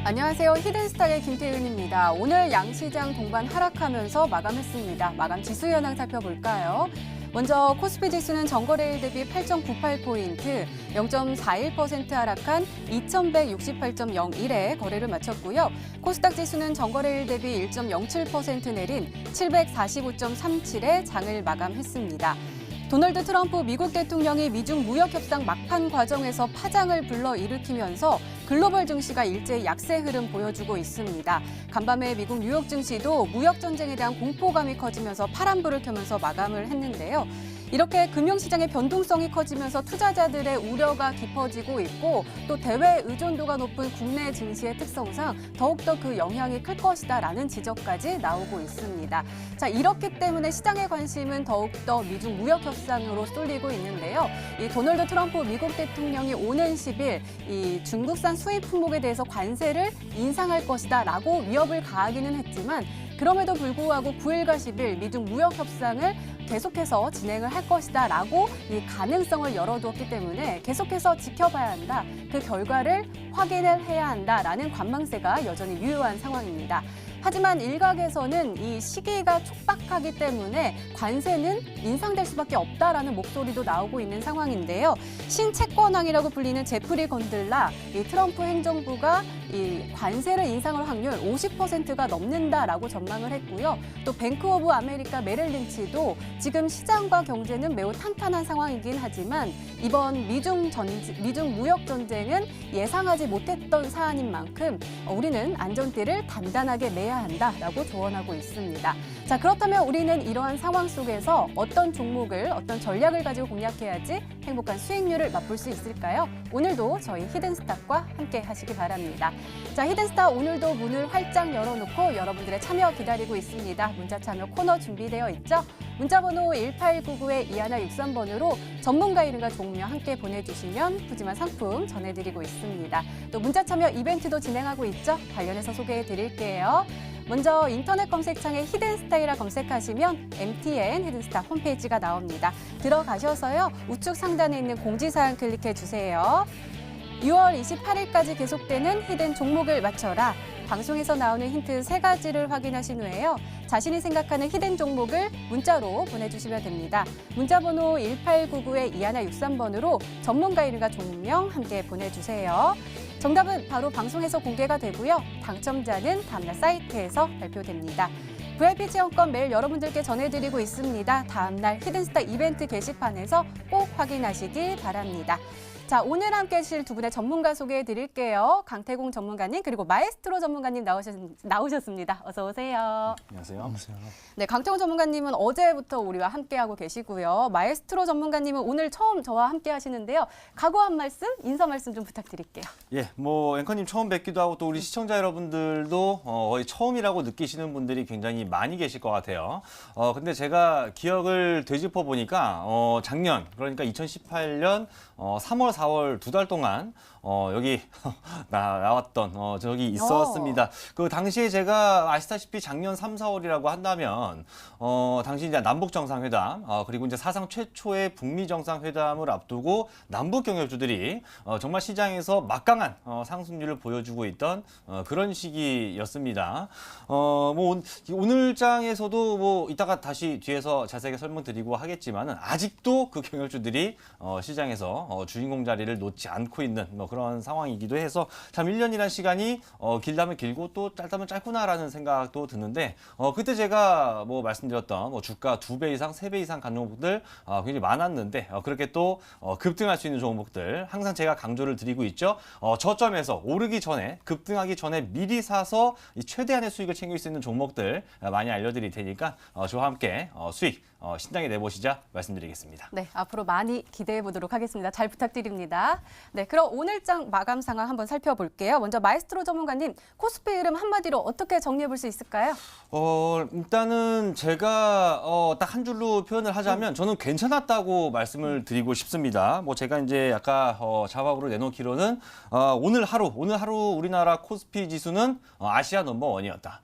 안녕하세요. 히든스탁의 김태윤입니다. 오늘 양시장 동반 하락하면서 마감했습니다. 마감 지수 현황 살펴볼까요? 먼저 코스피 지수는 전거래일 대비 8.98포인트, 0.41% 하락한 2168.01에 거래를 마쳤고요. 코스닥 지수는 전거래일 대비 1.07% 내린 745.37에 장을 마감했습니다. 도널드 트럼프 미국 대통령이 미중 무역 협상 막판 과정에서 파장을 불러일으키면서 글로벌 증시가 일제히 약세 흐름 보여주고 있습니다. 간밤에 미국 뉴욕 증시도 무역 전쟁에 대한 공포감이 커지면서 파란불을 켜면서 마감을 했는데요. 이렇게 금융시장의 변동성이 커지면서 투자자들의 우려가 깊어지고 있고 또 대외 의존도가 높은 국내 증시의 특성상 더욱더 그 영향이 클 것이다라는 지적까지 나오고 있습니다. 자, 이렇기 때문에 시장의 관심은 더욱더 미중 무역 협상으로 쏠리고 있는데요. 이 도널드 트럼프 미국 대통령이 오는 10일 이 중국산 수입 품목에 대해서 관세를 인상할 것이다라고 위협을 가하기는 했지만 그럼에도 불구하고 9일과 10일 미중 무역 협상을 계속해서 진행을 할 것이다라고 이 가능성을 열어두었기 때문에 계속해서 지켜봐야 한다. 그 결과를 확인을 해야 한다라는 관망세가 여전히 유효한 상황입니다. 하지만 일각에서는 이 시기가 촉박하기 때문에 관세는 인상될 수밖에 없다라는 목소리도 나오고 있는 상황인데요. 신채권왕이라고 불리는 제프리 건들라 이 트럼프 행정부가 이 관세를 인상할 확률 50%가 넘는다라고 전망을 했고요. 또 뱅크 오브 아메리카 메릴 린치도 지금 시장과 경제는 매우 탄탄한 상황이긴 하지만 이번 미중 무역 전쟁은 예상하지 못했던 사안인 만큼 우리는 안전띠를 단단하게 매야 한다라고 조언하고 있습니다. 자, 그렇다면 우리는 이러한 상황 속에서 어떤 종목을 어떤 전략을 가지고 공략해야지 행복한 수익률을 맛볼 수 있을까요? 오늘도 저희 히든스탁과 함께 하시기 바랍니다. 자, 히든스탁 오늘도 문을 활짝 열어놓고 여러분들의 참여 기다리고 있습니다. 문자 참여 코너 준비되어 있죠? 문자번호 1899-2163번으로 전문가 이름과 종명 함께 보내주시면 푸짐한 상품 전해드리고 있습니다. 또 문자 참여 이벤트도 진행하고 있죠? 관련해서 소개해드릴게요. 먼저 인터넷 검색창에 히든스타이라 검색하시면 MTN 히든스탁 홈페이지가 나옵니다. 들어가셔서요. 우측 상단에 있는 공지사항 클릭해주세요. 6월 28일까지 계속되는 히든 종목을 맞춰라. 방송에서 나오는 힌트 3가지를 확인하신 후에요. 자신이 생각하는 히든 종목을 문자로 보내주시면 됩니다. 문자번호 1899-2163번으로 전문가 이름과 종명 함께 보내주세요. 정답은 바로 방송에서 공개가 되고요. 당첨자는 다음날 사이트에서 발표됩니다. VIP 체험권 매일 여러분들께 전해드리고 있습니다. 다음날 히든스탁 이벤트 게시판에서 꼭 확인하시기 바랍니다. 자, 오늘 함께 하실 두 분의 전문가 소개해 드릴게요. 강태공 전문가님 그리고 마에스트로 전문가님 나오셨습니다. 어서 오세요. 안녕하세요. 네, 강태공 전문가님은 어제부터 우리와 함께하고 계시고요. 마에스트로 전문가님은 오늘 처음 저와 함께 하시는데요. 각오한 말씀, 인사 말씀 좀 부탁드릴게요. 예, 뭐 앵커님 처음 뵙기도 하고 또 우리 시청자 여러분들도 거의 처음이라고 느끼시는 분들이 굉장히 많이 계실 것 같아요. 근데 제가 기억을 되짚어 보니까 작년 그러니까 2018년 3월, 4월 2달 동안 여기 나왔던 적이 있었습니다. 그 당시에 제가 아시다시피 작년 3, 4월이라고 한다면 당시 이제 남북 정상회담 그리고 이제 사상 최초의 북미 정상회담을 앞두고 남북 경협주들이 정말 시장에서 막강한 상승률을 보여주고 있던 그런 시기였습니다. 뭐 오늘 장에서도 뭐 이따가 다시 뒤에서 자세하게 설명드리고 하겠지만은 아직도 그 경협주들이 시장에서 주인공 자리를 놓지 않고 있는 그런 상황이기도 해서 참 1년이라는 시간이 길다면 길고 또 짧다면 짧구나라는 생각도 드는데 그때 제가 뭐 말씀드렸던 주가 2배 이상, 3배 이상 간 종목들 굉장히 많았는데 그렇게 또 급등할 수 있는 종목들 항상 제가 강조를 드리고 있죠. 저점에서 오르기 전에 급등하기 전에 미리 사서 최대한의 수익을 챙길 수 있는 종목들 많이 알려드릴 테니까 저와 함께 수익 신나게 내보시자 말씀드리겠습니다. 네, 앞으로 많이 기대해 보도록 하겠습니다. 잘 부탁드립니다. 네, 그럼 오늘장 마감 상황 한번 살펴볼게요. 먼저 마에스트로 전문가님, 코스피 흐름 한마디로 어떻게 정리해 볼 수 있을까요? 일단은 제가 딱 한 줄로 표현을 하자면 저는 괜찮았다고 말씀을 드리고 싶습니다. 뭐 제가 이제 아까 자막으로 내놓기로는 오늘 하루 우리나라 코스피 지수는 아시아 넘버원이었다.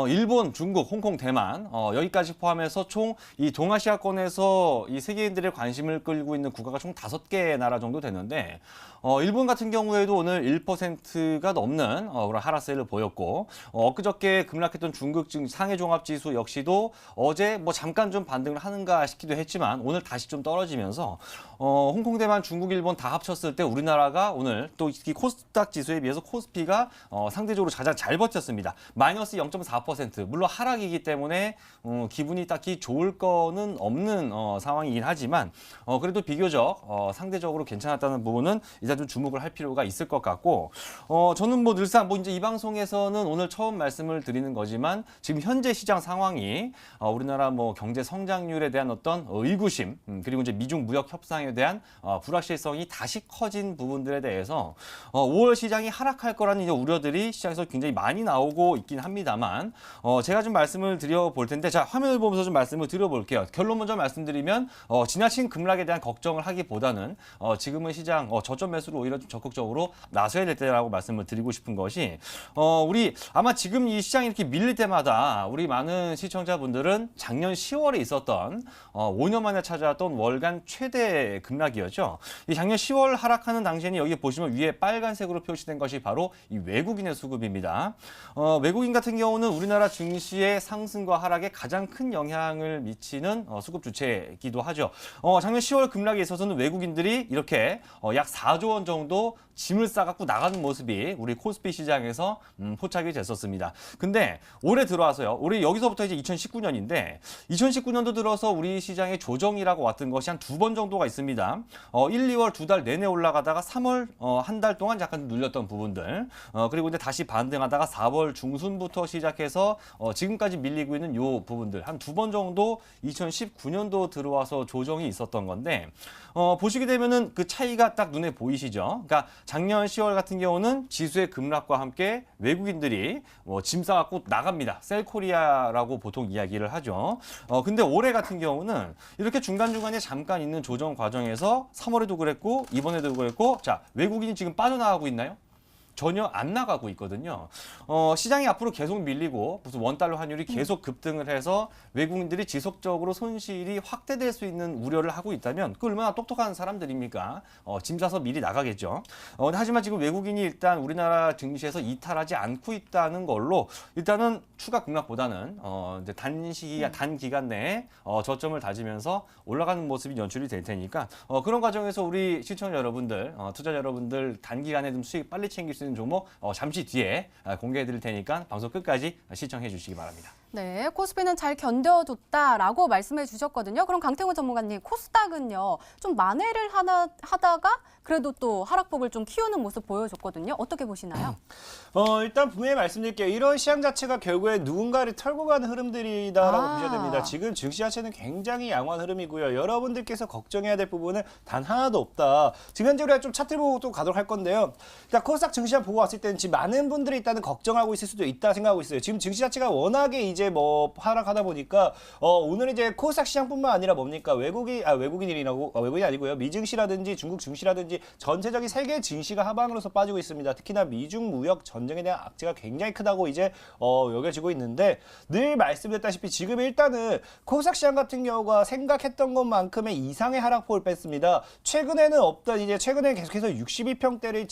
일본, 중국, 홍콩, 대만 여기까지 포함해서 총 이 동아시아권에서 이 세계인들의 관심을 끌고 있는 국가가 총 5개 나라 정도 되는데 일본 같은 경우에도 오늘 1%가 넘는 그런 하락세를 보였고 엊그저께 급락했던 중국 상해 종합지수 역시도 어제 뭐 잠깐 좀 반등을 하는가 싶기도 했지만 오늘 다시 좀 떨어지면서 홍콩, 대만, 중국, 일본 다 합쳤을 때 우리나라가 오늘 또 이 코스닥 지수에 비해서 코스피가 상대적으로 가장 잘 버텼습니다. 마이너스 0.4%. 물론 하락이기 때문에 기분이 딱히 좋을 거는 없는 상황이긴 하지만 그래도 비교적 상대적으로 괜찮았다는 부분은 일단 좀 주목을 할 필요가 있을 것 같고 저는 뭐 늘상 뭐 이제 이 방송에서는 오늘 처음 말씀을 드리는 거지만 지금 현재 시장 상황이 우리나라 뭐 경제 성장률에 대한 어떤 의구심 그리고 이제 미중 무역 협상에 대한 불확실성이 다시 커진 부분들에 대해서 5월 시장이 하락할 거라는 이제 우려들이 시장에서 굉장히 많이 나오고 있긴 합니다만 제가 좀 말씀을 드려볼 텐데 자 화면을 보면서 좀 말씀을 드려볼게요. 결론 먼저 말씀드리면 지나친 급락에 대한 걱정을 하기보다는 지금은 시장 저점 매수로 오히려 좀 적극적으로 나서야 될 때라고 말씀을 드리고 싶은 것이 우리 아마 지금 이 시장이 이렇게 밀릴 때마다 우리 많은 시청자분들은 작년 10월에 있었던 5년 만에 찾아왔던 월간 최대 급락이었죠. 이 작년 10월 하락하는 당시에는 여기 보시면 위에 빨간색으로 표시된 것이 바로 이 외국인의 수급입니다. 외국인 같은 경우는 우리나라 증시의 상승과 하락에 가장 큰 영향을 미치는 수급 주체이기도 하죠. 작년 10월 급락에 있어서는 외국인들이 이렇게 약 4조 원 정도 짐을 싸갖고 나가는 모습이 우리 코스피 시장에서 포착이 됐었습니다. 근데 올해 들어와서요. 올해 여기서부터 이제 2019년인데 2019년도 들어서 우리 시장에 조정이라고 왔던 것이 한 2번 정도가 있습니다. 1, 2월 2달 내내 올라가다가 3월 한 달 동안 약간 눌렸던 부분들 그리고 이제 다시 반등하다가 4월 중순부터 시작해서 지금까지 밀리고 있는 요 부분들 한 2번 정도 2019년도 들어와서 조정이 있었던 건데 보시게 되면은 그 차이가 딱 눈에 보이시죠? 그러니까 작년 10월 같은 경우는 지수의 급락과 함께 외국인들이 짐 싸갖고 나갑니다. 셀코리아라고 보통 이야기를 하죠. 근데 올해 같은 경우는 이렇게 중간중간에 잠깐 있는 조정 과정에서 3월에도 그랬고 이번에도 그랬고 자 외국인이 지금 빠져나가고 있나요? 전혀 안 나가고 있거든요. 시장이 앞으로 계속 밀리고 무슨 원달러 환율이 계속 급등을 해서 외국인들이 지속적으로 손실이 확대될 수 있는 우려를 하고 있다면 그 얼마나 똑똑한 사람들입니까? 짐 싸서 미리 나가겠죠. 하지만 지금 외국인이 일단 우리나라 증시에서 이탈하지 않고 있다는 걸로 일단은 추가 급락보다는 이제 단기간 내에 저점을 다지면서 올라가는 모습이 연출이 될 테니까 그런 과정에서 우리 시청자 여러분들, 투자자 여러분들 단기간에 좀 수익 빨리 챙길 수 있는 종목 잠시 뒤에 공개해 드릴 테니까 방송 끝까지 시청해 주시기 바랍니다. 네, 코스피는 잘 견뎌줬다라고 말씀해 주셨거든요. 그럼 강태훈 전문가님, 코스닥은요, 좀 만회를 하다가 그래도 또 하락폭을 좀 키우는 모습 보여줬거든요. 어떻게 보시나요? 일단 분명히 말씀드릴게요. 이런 시장 자체가 결국에 누군가를 털고 가는 흐름들이다라고 보셔야 됩니다. 지금 증시 자체는 굉장히 양호한 흐름이고요. 여러분들께서 걱정해야 될 부분은 단 하나도 없다. 지금 현재 우리가 좀 차트를 보고 또 가도록 할 건데요. 일단 코스닥 증시를 보고 왔을 때는 지금 많은 분들이 일단은 걱정하고 있을 수도 있다 생각하고 있어요. 지금 증시 자체가 워낙에 이제 뭐 하락하다 보니까 오늘 이제 코스닥 시장뿐만 아니라 뭡니까 외국인이 아니고요. 미증시라든지 중국 증시라든지 전체적인 세계 증시가 하방으로서 빠지고 있습니다. 특히나 미중 무역 전쟁에 대한 악재가 굉장히 크다고 이제 여겨지고 있는데 늘 말씀드렸다시피 지금 일단은 코스닥 시장 같은 경우가 생각했던 것만큼의 이상의 하락폭을 뺐습니다. 최근에는 최근에 계속해서 62평대를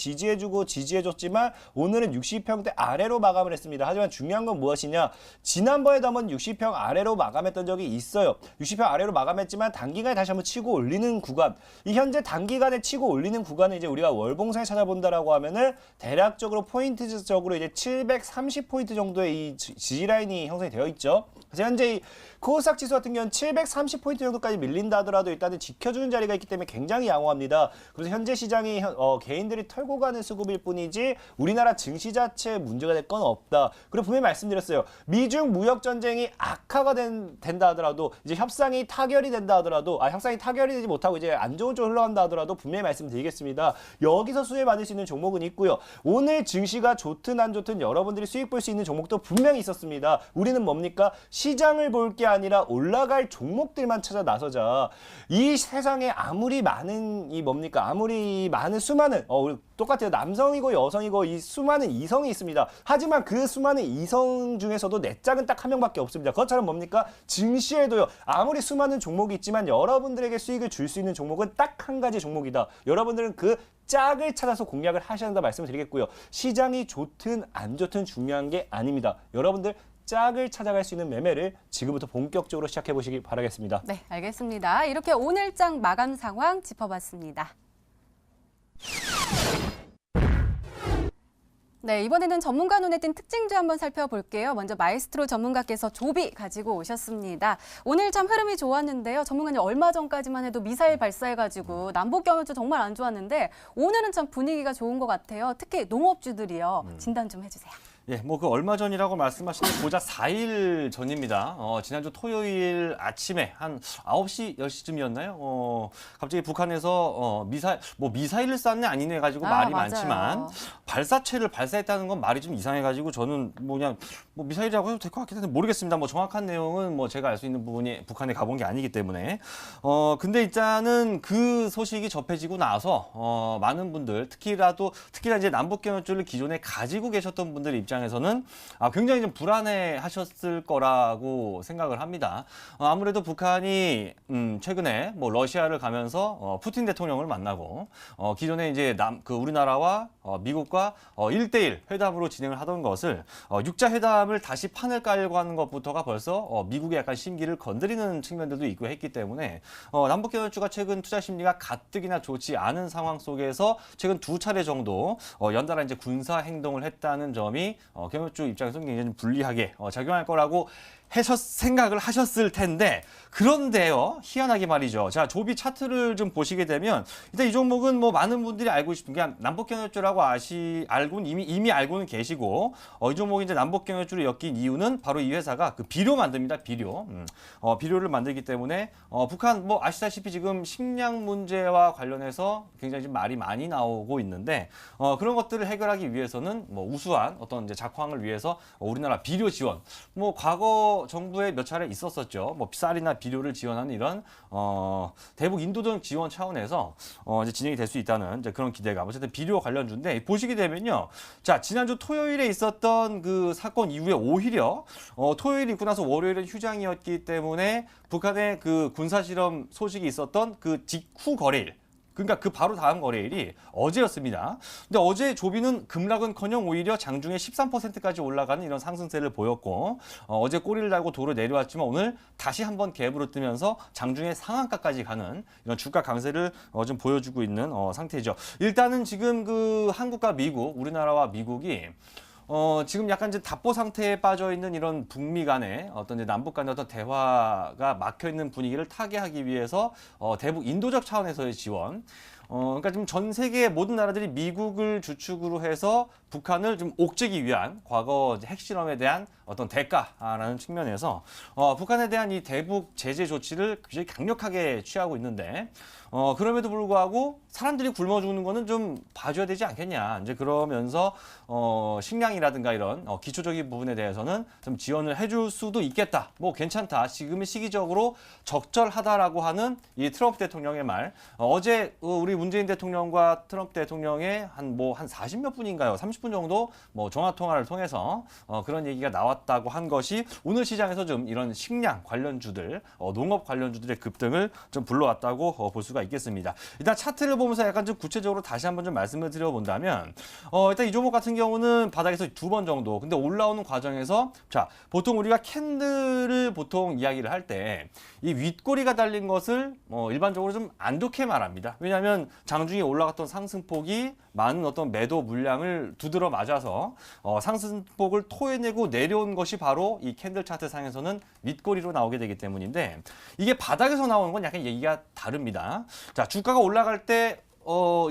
지지해줬지만 오늘은 62평대 아래로 마감을 했습니다. 하지만 중요한 건 무엇이냐? 지난번에도 한번 60평 아래로 마감했던 적이 있어요. 60평 아래로 마감했지만 단기간에 다시 한번 치고 올리는 구간. 이 현재 단기간에 치고 올리는 구간을 이제 우리가 월봉상에 찾아본다라고 하면은 대략적으로 포인트적으로 이제 730포인트 정도의 이 지지라인이 형성이 되어 있죠. 그래서 현재 이 코스닥 지수 같은 경우는 730포인트 정도까지 밀린다 하더라도 일단은 지켜주는 자리가 있기 때문에 굉장히 양호합니다. 그래서 현재 시장이 개인들이 털고 가는 수급일 뿐이지 우리나라 증시 자체에 문제가 될 건 없다. 그리고 분명히 말씀드렸어요. 미중 무역 전쟁이 악화가 된다 하더라도 이제 협상이 타결이 된다 하더라도 협상이 타결이 되지 못하고 이제 안 좋은 쪽으로 흘러간다 하더라도 분명히 말씀드리겠습니다. 여기서 수혜 받을 수 있는 종목은 있고요. 오늘 증시가 좋든 안 좋든 여러분들이 수익 볼 수 있는 종목도 분명히 있었습니다. 우리는 뭡니까? 시장을 볼 게 아니라 올라갈 종목들만 찾아 나서자. 이 세상에 아무리 많은 아무리 많은 수많은 우리 똑같아요. 남성이고 여성이고 이 수많은 이성이 있습니다. 하지만 그 수많은 이성 중에서도 내 짝은 딱 한 명밖에 없습니다. 그것처럼 뭡니까? 증시에도요. 아무리 수많은 종목이 있지만 여러분들에게 수익을 줄 수 있는 종목은 딱 한 가지 종목이다. 여러분들은 그 짝을 찾아서 공략을 하셔야 한다 말씀을 드리겠고요. 시장이 좋든 안 좋든 중요한 게 아닙니다. 여러분들 짝을 찾아갈 수 있는 매매를 지금부터 본격적으로 시작해 보시기 바라겠습니다. 네, 알겠습니다. 이렇게 오늘 장 마감 상황 짚어봤습니다. 네, 이번에는 전문가 눈에 띈 특징주 한번 살펴볼게요. 먼저 마에스트로 전문가께서 조비 가지고 오셨습니다. 오늘 참 흐름이 좋았는데요. 전문가님 얼마 전까지만 해도 미사일 발사해가지고 남북 경협주 정말 안 좋았는데 오늘은 참 분위기가 좋은 것 같아요. 특히 농업주들이요. 진단 좀 해주세요. 예, 뭐 그 얼마 전이라고 말씀하신 게 고작 4일 전입니다. 지난주 토요일 아침에 한 9시, 10시쯤이었나요? 갑자기 북한에서 미사일을 쐈네 아니네 가지고 말이 맞아요. 많지만 발사체를 발사했다는 건 말이 좀 이상해가지고 저는 그냥 미사일이라고 해도 될 것 같긴 한데 모르겠습니다. 뭐 정확한 내용은 제가 알 수 있는 부분이 북한에 가본 게 아니기 때문에. 근데 일단은 그 소식이 접해지고 나서 많은 분들 특히나 이제 남북경협주를 기존에 가지고 계셨던 분들 입장에서는 굉장히 좀 불안해하셨을 거라고 생각을 합니다. 아무래도 북한이 최근에 러시아를 가면서 푸틴 대통령을 만나고 기존에 이제 우리나라와 미국과 1대1 회담으로 진행을 하던 것을 6자 회담을 다시 판을 깔고 하는 것부터가 벌써 미국의 약간 심기를 건드리는 측면들도 있고 했기 때문에 남북경협주가 최근 투자 심리가 가뜩이나 좋지 않은 상황 속에서 최근 2차례 정도 연달아 이제 군사 행동을 했다는 점이 경협주 입장에서는 굉장히 불리하게 작용할 거라고 생각을 하셨을 텐데 그런데요 희한하게 말이죠. 자 조비 차트를 좀 보시게 되면 일단 이 종목은 많은 분들이 알고 싶은 게 남북경협주라고 이미 알고는 계시고 이 종목이 이제 남북경협주를 엮인 이유는 바로 이 회사가 그 비료 만듭니다. 비료를 만들기 때문에 북한 아시다시피 지금 식량 문제와 관련해서 굉장히 좀 말이 많이 나오고 있는데 그런 것들을 해결하기 위해서는 우수한 어떤 이제 작황을 위해서 우리나라 비료 지원 과거 정부에 몇 차례 있었었죠. 쌀이나 비료를 지원하는 이런 대북 인도적 지원 차원에서 이제 진행이 될 수 있다는 이제 그런 기대감. 어쨌든 비료 관련주인데 보시게 되면요. 자 지난주 토요일에 있었던 그 사건 이후에 오히려 토요일 있고 나서 월요일은 휴장이었기 때문에 북한의 그 군사 실험 소식이 있었던 그 직후 거래일. 그러니까 그 바로 다음 거래일이 어제였습니다. 근데 어제 조비는 급락은커녕 오히려 장중에 13%까지 올라가는 이런 상승세를 보였고 어제 꼬리를 달고 도로 내려왔지만 오늘 다시 한번 갭으로 뜨면서 장중에 상한가까지 가는 이런 주가 강세를 좀 보여주고 있는 상태죠. 일단은 지금 그 한국과 미국, 우리나라와 미국이 지금 약간 이제 답보 상태에 빠져 있는 이런 북미 간의 어떤 이제 남북 간의 어떤 대화가 막혀 있는 분위기를 타개하기 위해서 대북 인도적 차원에서의 지원. 그러니까 지금 전 세계 모든 나라들이 미국을 주축으로 해서 북한을 좀 옥죄기 위한 과거 핵실험에 대한 어떤 대가라는 측면에서 북한에 대한 이 대북 제재 조치를 굉장히 강력하게 취하고 있는데 그럼에도 불구하고 사람들이 굶어 죽는 거는 좀 봐줘야 되지 않겠냐. 이제 그러면서 식량이라든가 이런 기초적인 부분에 대해서는 좀 지원을 해줄 수도 있겠다. 괜찮다. 지금은 시기적으로 적절하다라고 하는 이 트럼프 대통령의 말. 어제 우리 문재인 대통령과 트럼프 대통령의 한 40몇 분인가요? 30분 정도 전화 통화를 통해서 그런 얘기가 나왔다고 한 것이 오늘 시장에서 좀 이런 식량 관련주들, 농업 관련주들의 급등을 좀 불러왔다고 볼 수가 있겠습니다. 일단 차트를 보면서 약간 좀 구체적으로 다시 한번 좀 말씀을 드려본다면 일단 이 종목 같은 경우는 바닥에서 2번 정도 근데 올라오는 과정에서 자 보통 우리가 캔들을 보통 이야기를 할 때 이 윗꼬리가 달린 것을 일반적으로 좀 안 좋게 말합니다. 왜냐하면 장중에 올라갔던 상승폭이 많은 어떤 매도 물량을 두드러 맞아서 상승폭을 토해내고 내려온 것이 바로 이 캔들 차트 상에서는 윗꼬리로 나오게 되기 때문인데 이게 바닥에서 나오는 건 약간 얘기가 다릅니다. 자, 주가가 올라갈 때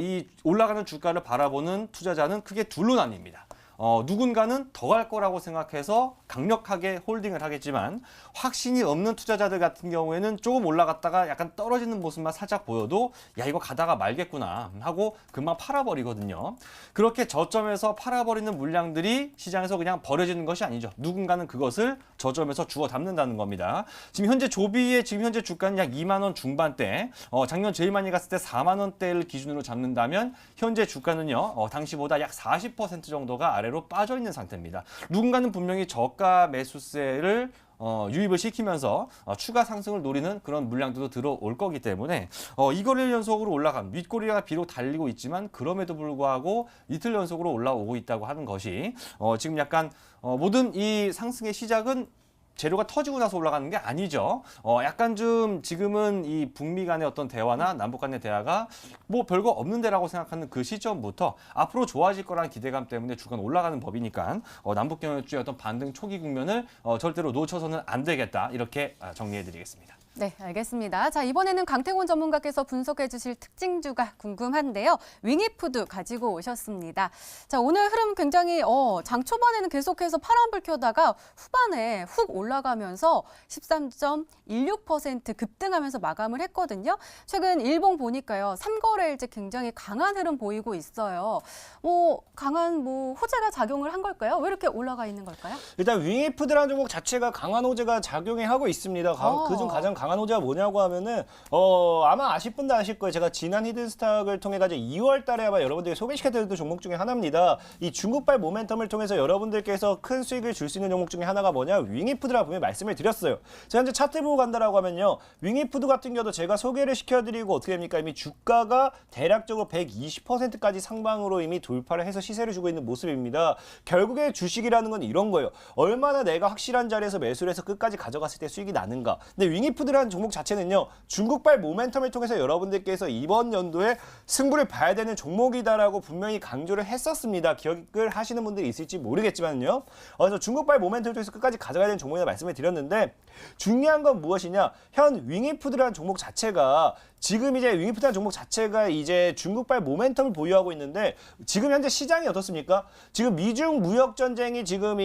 이 올라가는 주가를 바라보는 투자자는 크게 둘로 나뉩니다. 누군가는 더 갈 거라고 생각해서 강력하게 홀딩을 하겠지만 확신이 없는 투자자들 같은 경우에는 조금 올라갔다가 약간 떨어지는 모습만 살짝 보여도 야 이거 가다가 말겠구나 하고 금방 팔아버리거든요. 그렇게 저점에서 팔아버리는 물량들이 시장에서 그냥 버려지는 것이 아니죠. 누군가는 그것을 저점에서 주워 담는다는 겁니다. 지금 현재 조비의 지금 현재 주가는 약 2만 원 중반대, 작년 제일 많이 갔을 때 4만 원대를 기준으로 잡는다면 현재 주가는요 당시보다 약 40% 정도가 아래로 빠져 있는 상태입니다. 누군가는 분명히 저가 매수세를 유입을 시키면서 추가 상승을 노리는 그런 물량들도 들어올 거기 때문에 이거를 연속으로 올라간 윗꼬리가 비록 달리고 있지만 그럼에도 불구하고 이틀 연속으로 올라오고 있다고 하는 것이 지금 약간 모든 이 상승의 시작은 재료가 터지고 나서 올라가는 게 아니죠. 약간 좀 지금은 이 북미 간의 어떤 대화나 남북 간의 대화가 뭐 별거 없는 데라고 생각하는 그 시점부터 앞으로 좋아질 거라는 기대감 때문에 주가는 올라가는 법이니까 남북 경협주의 어떤 반등 초기 국면을 절대로 놓쳐서는 안 되겠다. 이렇게 정리해 드리겠습니다. 네, 알겠습니다. 자, 이번에는 강태곤 전문가께서 분석해 주실 특징주가 궁금한데요. 윙이푸드 가지고 오셨습니다. 자, 오늘 흐름 굉장히 장 초반에는 계속해서 파란불 켜다가 후반에 훅 올라가면서 13.16% 급등하면서 마감을 했거든요. 최근 일봉 보니까요. 3거래일째 굉장히 강한 흐름 보이고 있어요. 강한 호재가 작용을 한 걸까요? 왜 이렇게 올라가 있는 걸까요? 일단 윙이푸드라는 종목 자체가 강한 호재가 작용해 하고 있습니다. 그중 가장 강한 호재가 뭐냐고 하면은 아마 아실 분도 아실 거예요. 제가 지난 히든스탁을 통해 가지고 2월 달에 아마 여러분들이 소개시켜드렸던 종목 중에 하나입니다. 이 중국발 모멘텀을 통해서 여러분들께서 큰 수익을 줄 수 있는 종목 중에 하나가 뭐냐? 윙이푸드라고 분명히 말씀을 드렸어요. 자, 현재 차트 보고 간다라고 하면요. 윙이푸드 같은 경우도 제가 소개를 시켜드리고 어떻게 됩니까? 이미 주가가 대략적으로 120%까지 상방으로 이미 돌파를 해서 시세를 주고 있는 모습입니다. 결국에 주식이라는 건 이런 거예요. 얼마나 내가 확실한 자리에서 매수를 해서 끝까지 가져갔을 때 수익이 나는가. 근데 윙이푸드라는 종목 자체는요. 중국발 모멘텀을 통해서 여러분들께서 이번 연도에 승부를 봐야 되는 종목이다라고 분명히 강조를 했었습니다. 기억을 하시는 분들이 있을지 모르겠지만요. 그래서 중국발 모멘텀을 통해서 끝까지 가져가야 되는 종목이라 말씀을 드렸는데 중요한 건 무엇이냐? 현 윙이푸드라는 종목 자체가 지금 이제 윙이푸드라는 종목 자체가 이제 중국발 모멘텀을 보유하고 있는데 지금 현재 시장이 어떻습니까? 지금 미중 무역 전쟁이 지금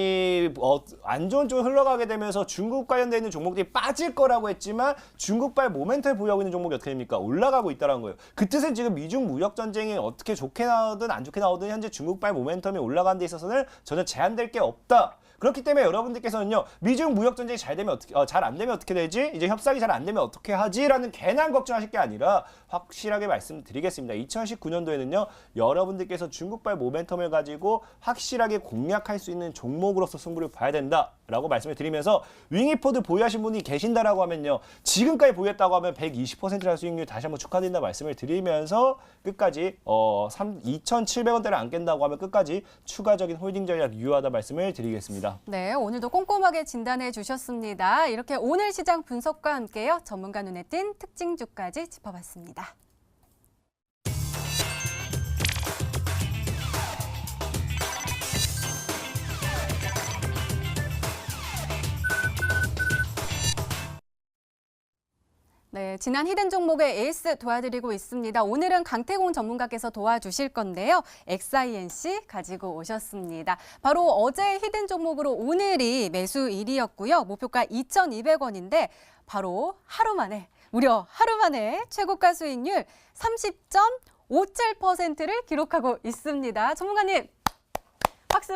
안 좋은 쪽으로 흘러가게 되면서 중국 관련돼 있는 종목들이 빠질 거라고 했지만 중국발 모멘텀을 보유하고 있는 종목이 어떻게 됩니까? 올라가고 있다는 거예요. 그 뜻은 지금 미중 무역 전쟁이 어떻게 좋게 나오든 안 좋게 나오든 현재 중국발 모멘텀이 올라가는 데 있어서는 전혀 제한될 게 없다. 그렇기 때문에 여러분들께서는요. 미중 무역 전쟁이 잘 안 되면 어떻게 되지? 이제 협상이 잘 안 되면 어떻게 하지라는 괜한 걱정하실 게 아니라 확실하게 말씀드리겠습니다. 2019년도에는요. 여러분들께서 중국발 모멘텀을 가지고 확실하게 공략할 수 있는 종목으로서 승부를 봐야 된다라고 말씀을 드리면서 윙이푸드 보유하신 분이 계신다라고 하면요. 지금까지 보유했다고 하면 120%라는 수익률 다시 한번 축하드린다 말씀을 드리면서 끝까지 2,700원대를 안 깬다고 하면 끝까지 추가적인 홀딩 전략 유효하다 말씀을 드리겠습니다. 네, 오늘도 꼼꼼하게 진단해 주셨습니다. 이렇게 오늘 시장 분석과 함께요. 전문가 눈에 띈 특징주까지 짚어봤습니다. 네, 지난 히든 종목의 에이스 도와드리고 있습니다. 오늘은 강태공 전문가께서 도와주실 건데요. XINC 가지고 오셨습니다. 바로 어제 히든 종목으로 오늘이 매수일이었고요. 목표가 2,200원인데 바로 무려 하루 만에 최고가 수익률 30.57%를 기록하고 있습니다. 전문가님. 박수.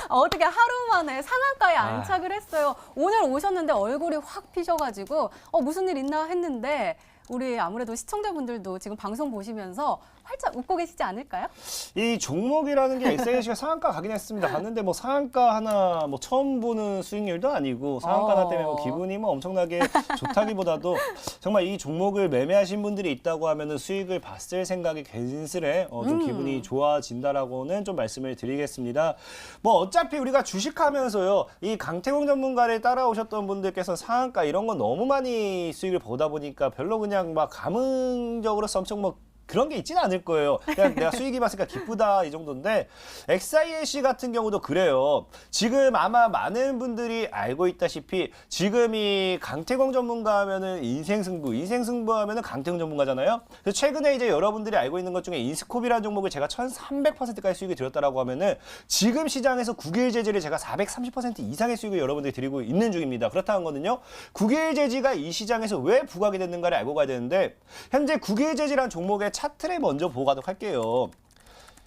어떻게 하루 만에 상한가에 안착을 했어요. 오늘 오셨는데 얼굴이 확 피셔가지고 무슨 일 있나 했는데 우리 아무래도 시청자분들도 지금 방송 보시면서 활짝 웃고 계시지 않을까요? 이 종목이라는 게 XINC가 상한가 가긴 했습니다. 갔는데 상한가 하나 처음 보는 수익률도 아니고 상한가 하나 때문에 기분이 엄청나게 좋다기보다도 정말 이 종목을 매매하신 분들이 있다고 하면은 수익을 봤을 생각이 괜스레 좀 기분이 좋아진다라고는 좀 말씀을 드리겠습니다. 어차피 우리가 주식하면서요. 이 강태공 전문가를 따라오셨던 분들께서 상한가 이런 거 너무 많이 수익을 보다 보니까 별로 그냥 감흥적으로서 엄청 그런 게 있지는 않을 거예요. 그냥 내가 수익이 봤으니까 기쁘다 이 정도인데 XINC 같은 경우도 그래요. 지금 아마 많은 분들이 알고 있다시피 지금 이 강태공 전문가 하면은 인생승부 하면은 강태공 전문가잖아요. 그래서 최근에 이제 여러분들이 알고 있는 것 중에 인스콥이라는 종목을 제가 1300%까지 수익이 들었다라고 하면은 지금 시장에서 9개일 제지를 제가 430% 이상의 수익을 여러분들이 드리고 있는 중입니다. 그렇다는 거는요. 9개일 제지가 이 시장에서 왜 부각이 됐는가를 알고 가야 되는데 현재 9개일 제지라는 종목의 차트를 먼저 보고 가도록 할게요.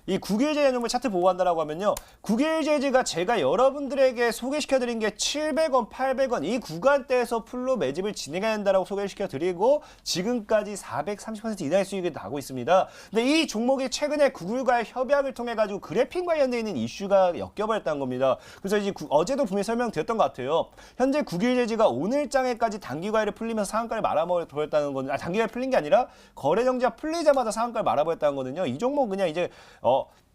이 9개일 제지 종목 차트 보고 간다라고 하면요. 9개일 제지가 제가 여러분들에게 소개시켜드린 게 700원, 800원 이 구간대에서 풀로 매집을 진행해야 된다라고 소개시켜드리고 지금까지 430% 이상의 수익이 나고 있습니다. 근데 이 종목이 최근에 구글과의 협약을 통해 가지고 그래픽 관련되어 있는 이슈가 엮여버렸다는 겁니다. 그래서 이제 어제도 분명히 설명드렸던 것 같아요. 현재 9개일 제지가 오늘장에까지 단기 과열이 풀리면서 상한가를 말아버렸다는 거는 단기 과열이 풀린 게 아니라 거래 정지가 풀리자마자 상한가를 말아버렸다는 거는요. 이 종목 그냥 이제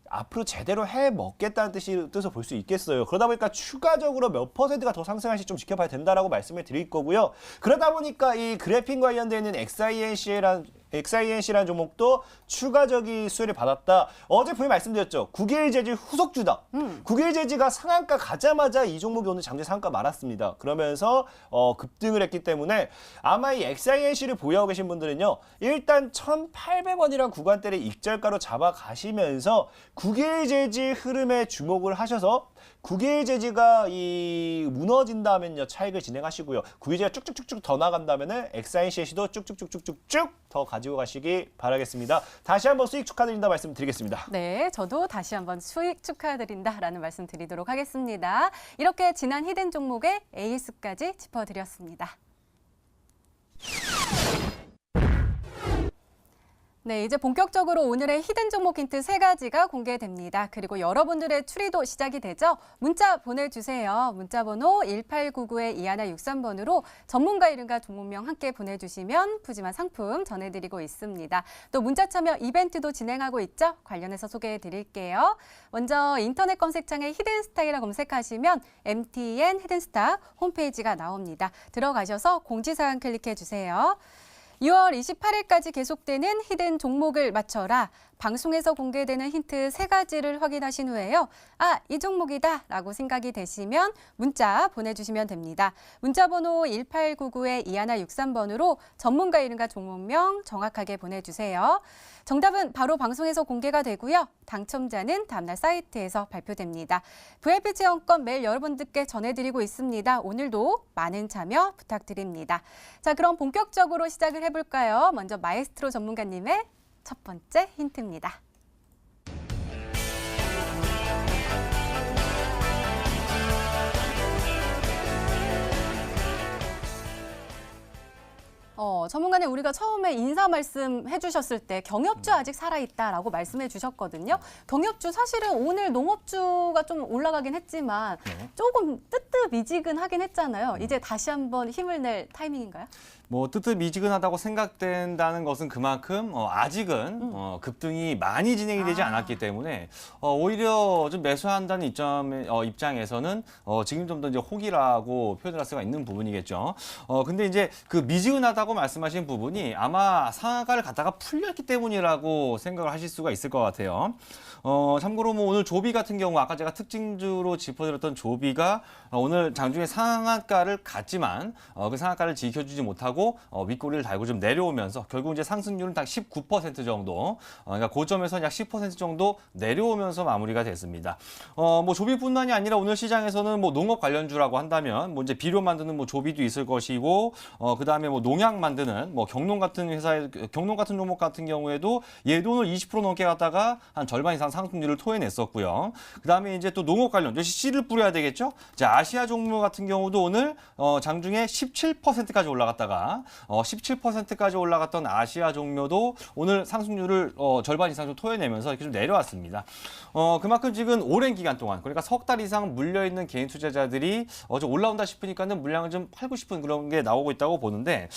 앞으로 제대로 해 먹겠다는 뜻을 볼 수 있겠어요. 그러다 보니까 추가적으로 몇 퍼센트가 더 상승할지 좀 지켜봐야 된다라고 말씀을 드릴 거고요. 그러다 보니까 이 그래픽 관련되어 있는 XINC라는 종목도 추가적인 수혜를 받았다. 어제 분명히 말씀드렸죠. 9개일 제지 후속주다. 9개일 제지가 상한가 가자마자 이 종목이 오늘 장중 상한가 말았습니다. 그러면서 급등을 했기 때문에 아마 이 XINC를 보유하고 계신 분들은요. 일단 1,800원이란 구간대를 익절가로 잡아가시면서 9개일 제지 흐름에 주목을 하셔서 9개일 제지가 이 무너진다면요 차익을 진행하시고요. 9개일 제지가 쭉쭉쭉쭉 더 나간다면은 XINC도 쭉쭉쭉쭉쭉 더 가지고 가시기 바라겠습니다. 다시 한번 수익 축하드린다 말씀드리겠습니다. 네, 저도 다시 한번 수익 축하드린다라는 말씀 드리도록 하겠습니다. 이렇게 지난 히든 종목의 에이스까지 짚어드렸습니다. 네, 이제 본격적으로 오늘의 히든 종목 힌트 3가지가 공개됩니다. 그리고 여러분들의 추리도 시작이 되죠. 문자 보내주세요. 문자 번호 1899-2163번으로 전문가 이름과 종목명 함께 보내주시면 푸짐한 상품 전해드리고 있습니다. 또 문자 참여 이벤트도 진행하고 있죠. 관련해서 소개해드릴게요. 먼저 인터넷 검색창에 히든스타이라 검색하시면 MTN 히든스타 홈페이지가 나옵니다. 들어가셔서 공지사항 클릭해주세요. 6월 28일까지 계속되는 히든 종목을 맞춰라. 방송에서 공개되는 힌트 3가지를 확인하신 후에요. 아, 이 종목이다 라고 생각이 되시면 문자 보내주시면 됩니다. 문자 번호 1899-2163번으로 전문가 이름과 종목명 정확하게 보내주세요. 정답은 바로 방송에서 공개가 되고요. 당첨자는 다음날 사이트에서 발표됩니다. VIP 체험권 매일 여러분들께 전해드리고 있습니다. 오늘도 많은 참여 부탁드립니다. 자, 그럼 본격적으로 시작을 해볼까요? 먼저 마에스트로 전문가님의 첫 번째 힌트입니다. 전문가님, 우리가 처음에 인사 말씀 해주셨을 때 경협주 아직 살아있다라고 말씀해 주셨거든요. 경협주 사실은 오늘 농업주가 좀 올라가긴 했지만 조금 뜨뜻미지근하긴 했잖아요. 이제 다시 한번 힘을 낼 타이밍인가요? 뭐 뜨뜻미지근하다고 생각된다는 것은 그만큼 아직은 급등이 많이 진행이 되지 않았기 때문에 오히려 좀 매수한다는 입장에서는 지금 좀 더 이제 호기라고 표현을 할 수가 있는 부분이겠죠. 근데 이제 그 미지근하다고 말씀하신 부분이 아마 상한가를 갖다가 풀렸기 때문이라고 생각을 하실 수가 있을 것 같아요. 참고로 뭐 오늘 조비 같은 경우 아까 제가 특징주로 짚어드렸던 조비가 오늘 장중에 상한가를 갔지만 그 상한가를 지켜주지 못하고 윗꼬리를 달고 좀 내려오면서 결국 이제 상승률은 딱 19% 정도, 그러니까 고점에서 약 10% 정도 내려오면서 마무리가 됐습니다. 뭐 조비뿐만이 아니라 오늘 시장에서는 뭐 농업 관련주라고 한다면 뭐 이제 비료 만드는 뭐 조비도 있을 것이고, 그 다음에 뭐 농약 만드는 뭐 경농 같은 경농 같은 종목 같은 경우에도 얘도 오늘 20% 넘게 갔다가 한 절반 이상 상승률을 토해냈었고요. 그 다음에 이제 또 농업 관련, 씨를 뿌려야 되겠죠? 자, 아시아 종목 같은 경우도 오늘 장중에 17%까지 올라갔다가 17%까지 올라갔던 아시아 종묘도 오늘 상승률을 절반 이상 좀 토해내면서 이렇게 좀 내려왔습니다. 그만큼 지금 오랜 기간 동안, 그러니까 석 달 이상 물려있는 개인 투자자들이 좀 올라온다 싶으니까는 물량을 좀 팔고 싶은 그런 게 나오고 있다고 보는데,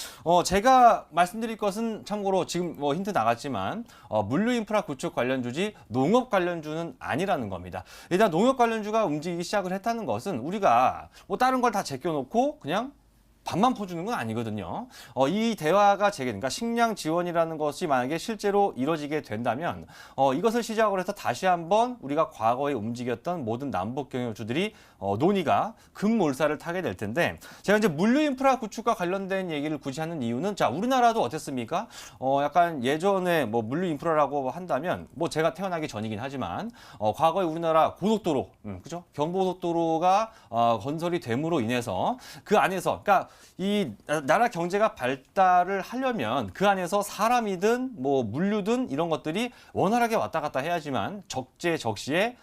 제가 말씀드릴 것은 참고로 지금 뭐 힌트 나갔지만 물류 인프라 구축 관련주지 농업 관련주는 아니라는 겁니다. 일단 농업 관련주가 움직이기 시작을 했다는 것은 우리가 뭐 다른 걸 다 제껴놓고 그냥 밥만 퍼주는 건 아니거든요. 이 대화가 그러니까 식량 지원이라는 것이 만약에 실제로 이루어지게 된다면 이것을 시작으로 해서 다시 한번 우리가 과거에 움직였던 모든 남북 경영주들이 논의가 급몰살을 타게 될 텐데 제가 이제 물류 인프라 구축과 관련된 얘기를 굳이 하는 이유는 자 우리나라도 어땠습니까? 약간 예전에 뭐 물류 인프라라고 한다면 뭐 제가 태어나기 전이긴 하지만 과거에 우리나라 고속도로, 그죠? 경부고속도로가 건설이 됨으로 인해서 그 안에서 그러니까 이 나라 경제가 발달을 하려면 그 안에서 사람이든 뭐 물류든 이런 것들이 원활하게 왔다 갔다 해야지만 적재적시에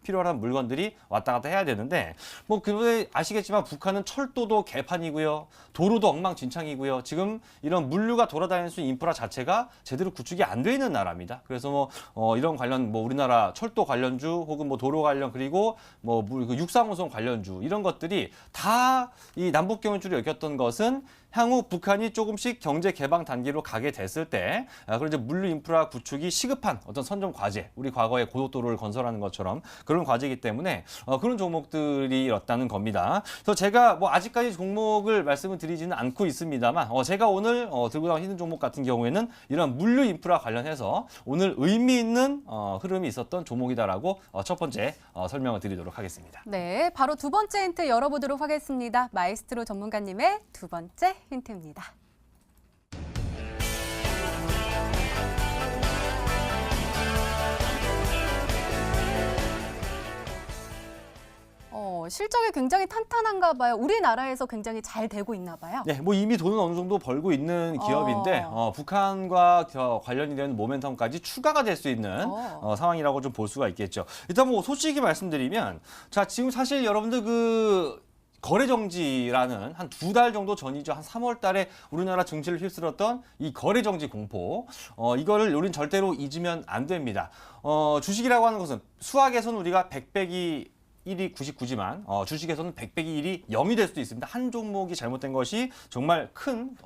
필요한 물건들이 왔다 갔다 해야 되는데 뭐 그분이 아시겠지만 북한은 철도도 개판이고요. 도로도 엉망진창이고요. 지금 이런 물류가 돌아다닐 수 있는 인프라 자체가 제대로 구축이 안 돼 있는 나라입니다. 그래서 뭐 이런 관련 뭐 우리나라 철도 관련주 혹은 뭐 도로 관련 그리고 뭐 육상운송 관련주 이런 것들이 다 이 남북 경영주를 엮였던 것은 향후 북한이 조금씩 경제 개방 단계로 가게 됐을 때 그런 이제 물류 인프라 구축이 시급한 어떤 선점 과제, 우리 과거에 고속도로를 건설하는 것처럼 그런 과제이기 때문에 그런 종목들이었다는 겁니다. 그래서 제가 뭐 아직까지 종목을 말씀을 드리지는 않고 있습니다만 제가 오늘 들고 나온 종목 같은 경우에는 이런 물류 인프라 관련해서 오늘 의미 있는 흐름이 있었던 종목이다라고 첫 번째 설명을 드리도록 하겠습니다. 네, 바로 두 번째 힌트 열어보도록 하겠습니다. 마에스트로 전문가님의 두 번째 힌트입니다. 실적이 굉장히 탄탄한가 봐요. 우리나라에서 굉장히 잘 되고 있나 봐요. 네, 뭐 이미 돈은 어느 정도 벌고 있는 기업인데 북한과 관련이 되는 모멘텀까지 추가가 될 수 있는 상황이라고 좀 볼 수가 있겠죠. 일단 뭐 솔직히 말씀드리면 자 지금 사실 여러분들 그 거래 정지라는 한 2달 정도 전이죠. 한 3월 달에 우리나라 증시를 휩쓸었던 이 거래 정지 공포. 이거를 우린 절대로 잊으면 안 됩니다. 주식이라고 하는 것은 수학에서는 우리가 100 빼기 1이 99지만 주식에서는 100 빼기 1이 0이 될 수도 있습니다. 한 종목이 잘못된 것이 정말 큰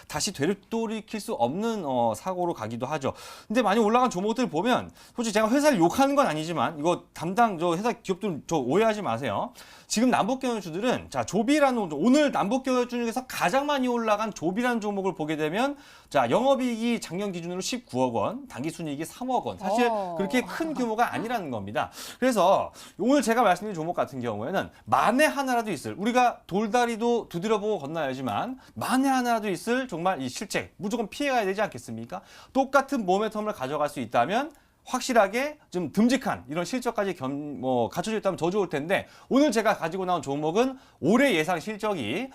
다시 되돌이킬 수 없는 사고로 가기도 하죠. 근데 많이 올라간 종목들 보면 솔직히 제가 회사를 욕하는 건 아니지만 이거 담당 회사 기업들 오해하지 마세요. 지금 남북경영주들은 자 조비라는 오늘 남북경영주 중에서 가장 많이 올라간 조비라는 종목을 보게 되면 자 영업이익이 작년 기준으로 19억 원, 당기순이익이 3억 원. 사실 그렇게 큰 규모가 아니라는 겁니다. 그래서 오늘 제가 말씀드린 종목 같은 경우에는 만에 하나라도 있을 우리가 돌다리도 두드려보고 건너야지만 만에 하나라도 있을 정말 이 실책 무조건 피해가야 되지 않겠습니까? 똑같은 모멘텀을 가져갈 수 있다면 확실하게 좀 듬직한 이런 실적까지 갖춰져 있다면 더 좋을 텐데 오늘 제가 가지고 나온 종목은 올해 예상 실적이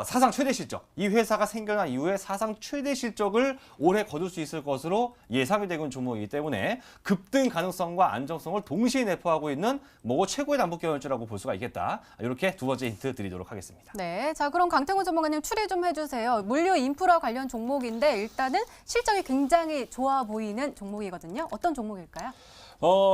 사상 최대 실적 이 회사가 생겨난 이후에 사상 최대 실적을 올해 거둘 수 있을 것으로 예상이 되고 있는 종목이기 때문에 급등 가능성과 안정성을 동시에 내포하고 있는 뭐 최고의 남북경영주라고 볼 수가 있겠다. 이렇게 두 번째 힌트 드리도록 하겠습니다. 네, 자 그럼 강태훈 전문가님 추리 좀 해주세요. 물류 인프라 관련 종목인데 일단은 실적이 굉장히 좋아 보이는 종목이거든요. 어떤 종목일까요?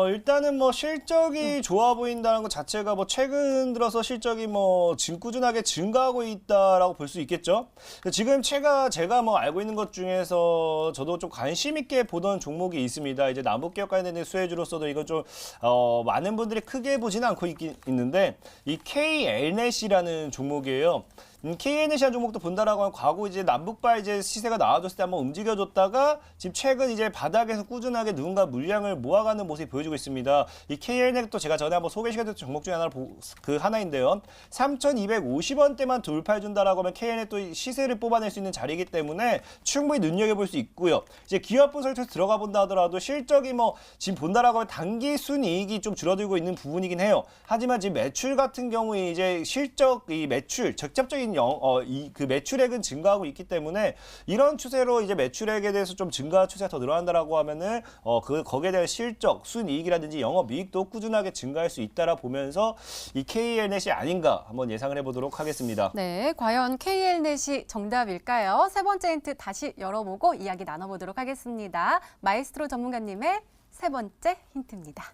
일단은 뭐 실적이 좋아 보인다는 것 자체가 뭐 최근 들어서 실적이 뭐 꾸준하게 증가하고 있다라고 볼 수 있겠죠. 지금 제가 뭐 알고 있는 것 중에서 저도 좀 관심 있게 보던 종목이 있습니다. 이제 남북기업 관련된 수혜주로서도 이거 좀 많은 분들이 크게 보지는 않고 있는데 이 KLNet이라는 종목이에요. KNet이라는 종목도 본다라고 하면 과거 이제 남북발 이제 시세가 나와줬을 때 한번 움직여줬다가 지금 최근 이제 바닥에서 꾸준하게 누군가 물량을 모아가는 모습이 보여주고 있습니다. 이 KNet도 제가 전에 한번 소개시켜드렸던 종목 중에 하나인데요. 3,250원대만 돌파해준다라고 하면 KNet도 시세를 뽑아낼 수 있는 자리이기 때문에 충분히 눈여겨볼 수 있고요. 이제 기업 분석에서 들어가 본다 하더라도 실적이 뭐 지금 본다라고 하면 단기 순이익이 좀 줄어들고 있는 부분이긴 해요. 하지만 지금 매출 같은 경우에 이제 이 매출 직접적인 그 매출액은 증가하고 있기 때문에 이런 추세로 이제 매출액에 대해서 좀 증가 추세가 더 늘어난다라고 하면은 거기에 대한 실적, 순이익이라든지 영업이익도 꾸준하게 증가할 수 있다라 보면서 이 KLNet이 아닌가 한번 예상을 해보도록 하겠습니다. 네, 과연 KLNet이 정답일까요? 세 번째 힌트 다시 열어보고 이야기 나눠보도록 하겠습니다. 마에스트로 전문가님의 세 번째 힌트입니다.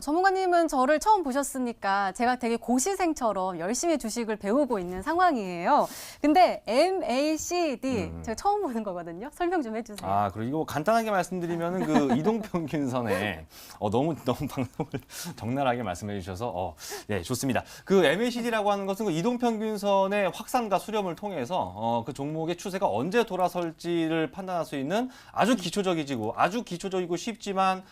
전문가님은 저를 처음 보셨으니까 제가 되게 고시생처럼 열심히 주식을 배우고 있는 상황이에요. 근데 MACD 제가 처음 보는 거거든요. 설명 좀 해주세요. 아, 그리고 이거 간단하게 말씀드리면은 그 이동평균선에 너무 방송을 적나라하게 말씀해 주셔서 네, 좋습니다. 그 MACD라고 하는 것은 그 이동평균선의 확산과 수렴을 통해서 그 종목의 추세가 언제 돌아설지를 판단할 수 있는 아주 기초적이고 쉽지만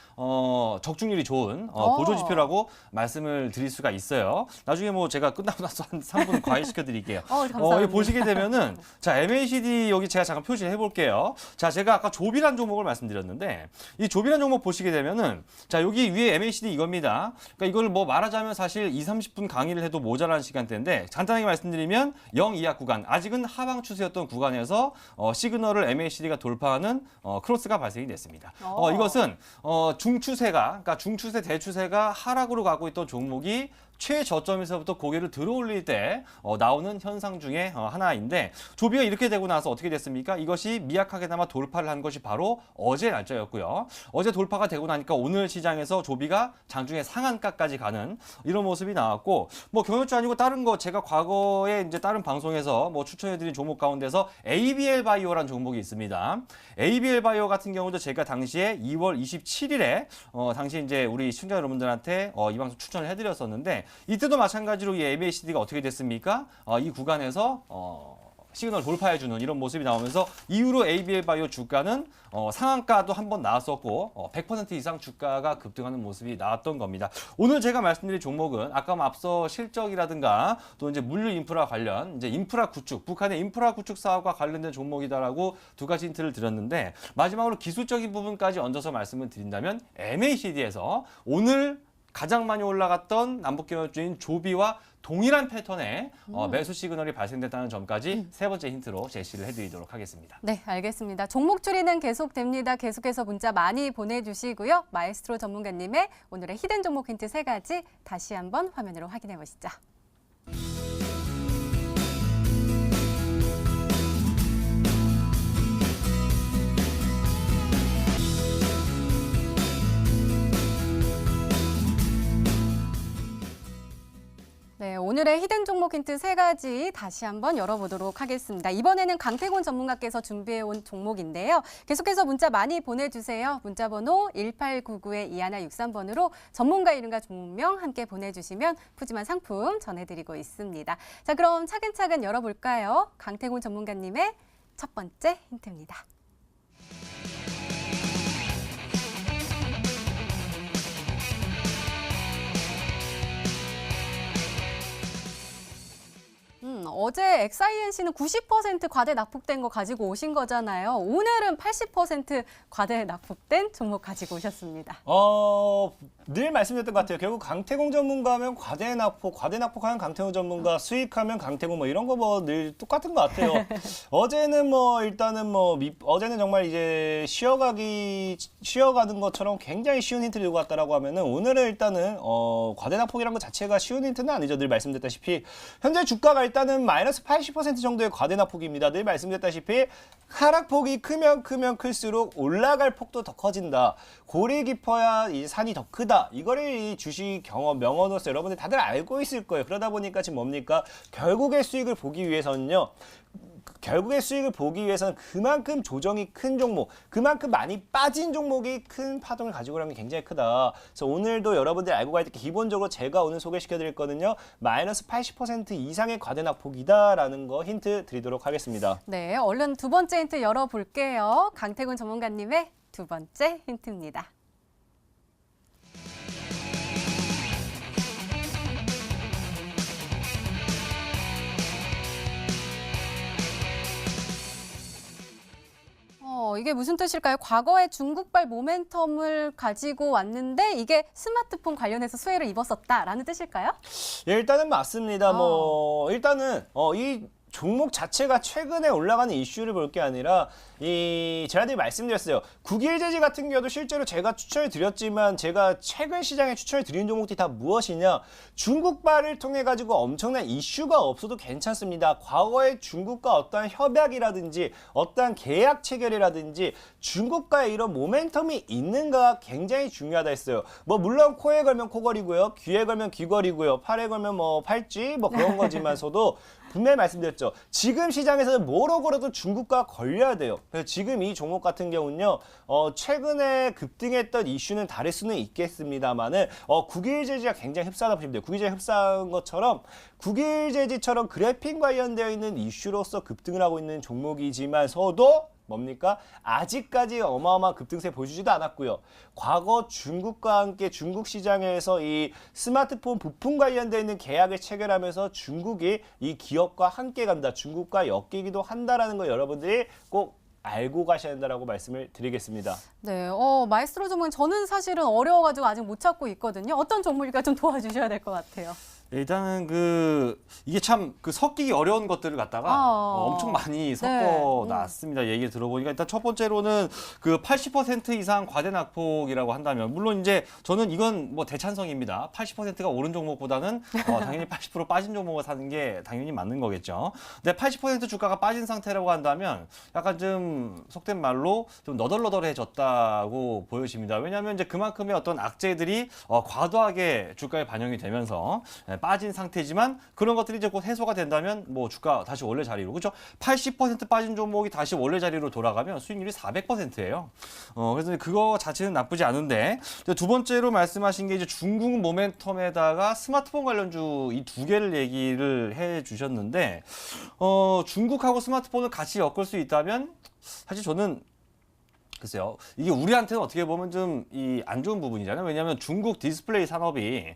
적중률이 좋은 보조 지표라고 말씀을 드릴 수가 있어요. 나중에 뭐 제가 끝나고 나서 한 3분 과외시켜 드릴게요. 감사합니다. 이거 보시게 되면은 자, MACD 여기 제가 잠깐 표시를 해볼게요. 자, 제가 아까 조비란 종목을 말씀드렸는데 이 조비란 종목 보시게 되면은 자, 여기 위에 MACD 이겁니다. 그러니까 이걸 뭐 말하자면 사실 20-30분 강의를 해도 모자란 시간대인데 간단하게 말씀드리면 0 이하 구간, 아직은 하방 추세였던 구간에서 시그널을 MACD가 돌파하는 크로스가 발생이 됐습니다. 이것은 그러니까 중추세, 대추세가 하락으로 가고 있던 종목이 최저점에서부터 고개를 들어올릴 때 나오는 현상 중에 하나인데 조비가 이렇게 되고 나서 어떻게 됐습니까? 이것이 미약하게나마 돌파를 한 것이 바로 어제 날짜였고요. 어제 돌파가 되고 나니까 오늘 시장에서 조비가 장중에 상한가까지 가는 이런 모습이 나왔고 뭐 경유주 아니고 다른 거 제가 과거에 이제 다른 방송에서 뭐 추천해드린 종목 가운데서 ABL 바이오라는 종목이 있습니다. ABL 바이오 같은 경우도 제가 당시에 2월 27일에 당시 이제 우리 시청자 여러분들한테 이 방송 추천을 해드렸었는데 이때도 마찬가지로 이 MACD가 어떻게 됐습니까? 이 구간에서 시그널 돌파해주는 이런 모습이 나오면서 이후로 ABL 바이오 주가는 상한가도 한번 나왔었고 100% 이상 주가가 급등하는 모습이 나왔던 겁니다. 오늘 제가 말씀드린 종목은 아까 앞서 실적이라든가 또 이제 물류 인프라 관련 이제 인프라 구축, 북한의 인프라 구축 사업과 관련된 종목이다라고 두 가지 힌트를 드렸는데 마지막으로 기술적인 부분까지 얹어서 말씀을 드린다면 MACD에서 오늘 가장 많이 올라갔던 남북경협주인 조비와 동일한 패턴의 매수 시그널이 발생됐다는 점까지 세 번째 힌트로 제시를 해드리도록 하겠습니다. 네, 알겠습니다. 종목 추리는 계속됩니다. 계속해서 문자 많이 보내주시고요. 마에스트로 전문가님의 오늘의 히든 종목 힌트 3가지 다시 한번 화면으로 확인해 보시죠. 네, 오늘의 히든 종목 힌트 3가지 다시 한번 열어보도록 하겠습니다. 이번에는 강태곤 전문가께서 준비해온 종목인데요. 계속해서 문자 많이 보내주세요. 문자번호 1899-2163번으로 전문가 이름과 종목명 함께 보내주시면 푸짐한 상품 전해드리고 있습니다. 자, 그럼 차근차근 열어볼까요? 강태곤 전문가님의 첫 번째 힌트입니다. 어제 XINC는 90% 과대 납품된 거 가지고 오신 거잖아요. 오늘은 80% 과대 납품된 종목 가지고 오셨습니다. 늘 말씀드렸던 것 같아요. 결국 강태공 전문가면 과대 납품하면 강태공 전문가, 수익하면 강태공 뭐 이런 거 뭐 늘 똑같은 것 같아요. 어제는 뭐 일단은 어제는 정말 이제 쉬어가는 것처럼 굉장히 쉬운 힌트를 들고 왔다라고 하면은 오늘은 일단은 과대 납품이란 것 자체가 쉬운 힌트는 아니죠. 늘 말씀드렸다시피 현재 주가가 일단은 마이너스 80% 정도의 과대 납폭입니다. 늘 말씀드렸다시피 하락폭이 크면 클수록 올라갈 폭도 더 커진다. 골이 깊어야 이 산이 더 크다. 이거를 이 주식 경험 명언으로서 여러분들 다들 알고 있을 거예요. 그러다 보니까 지금 뭡니까? 결국의 수익을 보기 위해서는 그만큼 조정이 큰 종목, 그만큼 많이 빠진 종목이 큰 파동을 가지고 오는 게 굉장히 크다. 그래서 오늘도 여러분들 알고 가야 될 게 기본적으로 제가 오늘 소개시켜 드릴 거는요. 마이너스 80% 이상의 과대 낙폭이다라는 거 힌트 드리도록 하겠습니다. 네, 얼른 두 번째 힌트 열어볼게요. 강태군 전문가님의 두 번째 힌트입니다. 이게 무슨 뜻일까요? 과거에 중국발 모멘텀을 가지고 왔는데 이게 스마트폰 관련해서 수혜를 입었었다라는 뜻일까요? 예, 일단은 맞습니다. 일단은 이 종목 자체가 최근에 올라가는 이슈를 볼 게 아니라 제가 늘 말씀드렸어요. 국일제지 같은 경우도 실제로 제가 추천을 드렸지만 제가 최근 시장에 추천을 드린 종목들이 다 무엇이냐? 중국발을 통해 가지고 엄청난 이슈가 없어도 괜찮습니다. 과거에 중국과 어떠한 협약이라든지 어떠한 계약 체결이라든지 중국과의 이런 모멘텀이 있는가가 굉장히 중요하다 했어요. 뭐 물론 코에 걸면 코걸이고요, 귀에 걸면 귀걸이고요, 팔에 걸면 뭐 팔찌 뭐 그런 거지만서도 분명히 말씀드렸죠. 지금 시장에서는 뭐로 걸어도 중국과 걸려야 돼요. 그래서 지금 이 종목 같은 경우는요, 최근에 급등했던 이슈는 다를 수는 있겠습니다만은, 국일제지가 굉장히 흡사하다 보시면 돼요. 국일제지 흡사한 것처럼, 국일제지처럼 그래핀 관련되어 있는 이슈로서 급등을 하고 있는 종목이지만서도, 뭡니까? 아직까지 어마어마한 급등세 보여주지도 않았고요. 과거 중국과 함께 중국 시장에서 이 스마트폰 부품 관련되어 있는 계약을 체결하면서 중국이 이 기업과 함께 간다. 중국과 엮이기도 한다라는 거 여러분들이 꼭 알고 가셔야 된다라고 말씀을 드리겠습니다. 네, 마에스트로 종목은 저는 사실은 어려워가지고 아직 못 찾고 있거든요. 어떤 종목일까 좀 도와주셔야 될 것 같아요. 일단은 이게 참 섞이기 어려운 것들을 갖다가 엄청 많이 섞어 놨습니다. 얘기 들어보니까 일단 첫 번째로는 80% 이상 과대 낙폭이라고 한다면 물론 이제 저는 이건 뭐 대찬성입니다. 80%가 오른 종목보다는 당연히 80% 빠진 종목을 사는 게 당연히 맞는 거겠죠. 근데 80% 주가가 빠진 상태라고 한다면 약간 좀 속된 말로 좀 너덜너덜해졌다고 보여집니다. 왜냐하면 이제 그만큼의 어떤 악재들이 과도하게 주가에 반영이 되면서 빠진 상태지만 그런 것들이 이제 곧 해소가 된다면 뭐 주가 다시 원래 자리로 그렇죠? 80% 빠진 종목이 다시 원래 자리로 돌아가면 수익률이 400%예요. 그래서 그거 자체는 나쁘지 않은데 두 번째로 말씀하신 게 이제 중국 모멘텀에다가 스마트폰 관련주 이 두 개를 얘기를 해 주셨는데 중국하고 스마트폰을 같이 엮을 수 있다면 사실 저는 글쎄요. 이게 우리한테는 어떻게 보면 좀 안 좋은 부분이잖아요. 왜냐하면 중국 디스플레이 산업이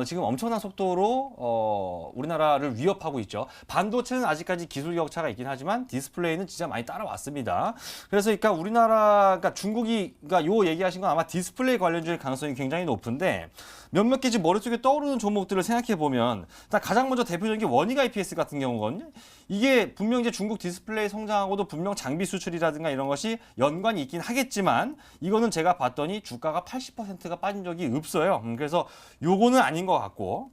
지금 엄청난 속도로 우리나라를 위협하고 있죠. 반도체는 아직까지 기술 격차가 있긴 하지만 디스플레이는 진짜 많이 따라왔습니다. 그래서 그러니까 중국이 요 얘기하신 건 아마 디스플레이 관련주의 가능성이 굉장히 높은데 몇몇 개 지금 머릿속에 떠오르는 종목들을 생각해 보면 일단 가장 먼저 대표적인 게 원익 IPS 같은 경우거든요. 이게 분명 이제 중국 디스플레이 성장하고도 분명 장비 수출이라든가 이런 것이 연관이 있긴 하겠지만 이거는 제가 봤더니 주가가 80%가 빠진 적이 없어요. 그래서 요거는 아닌 것 같고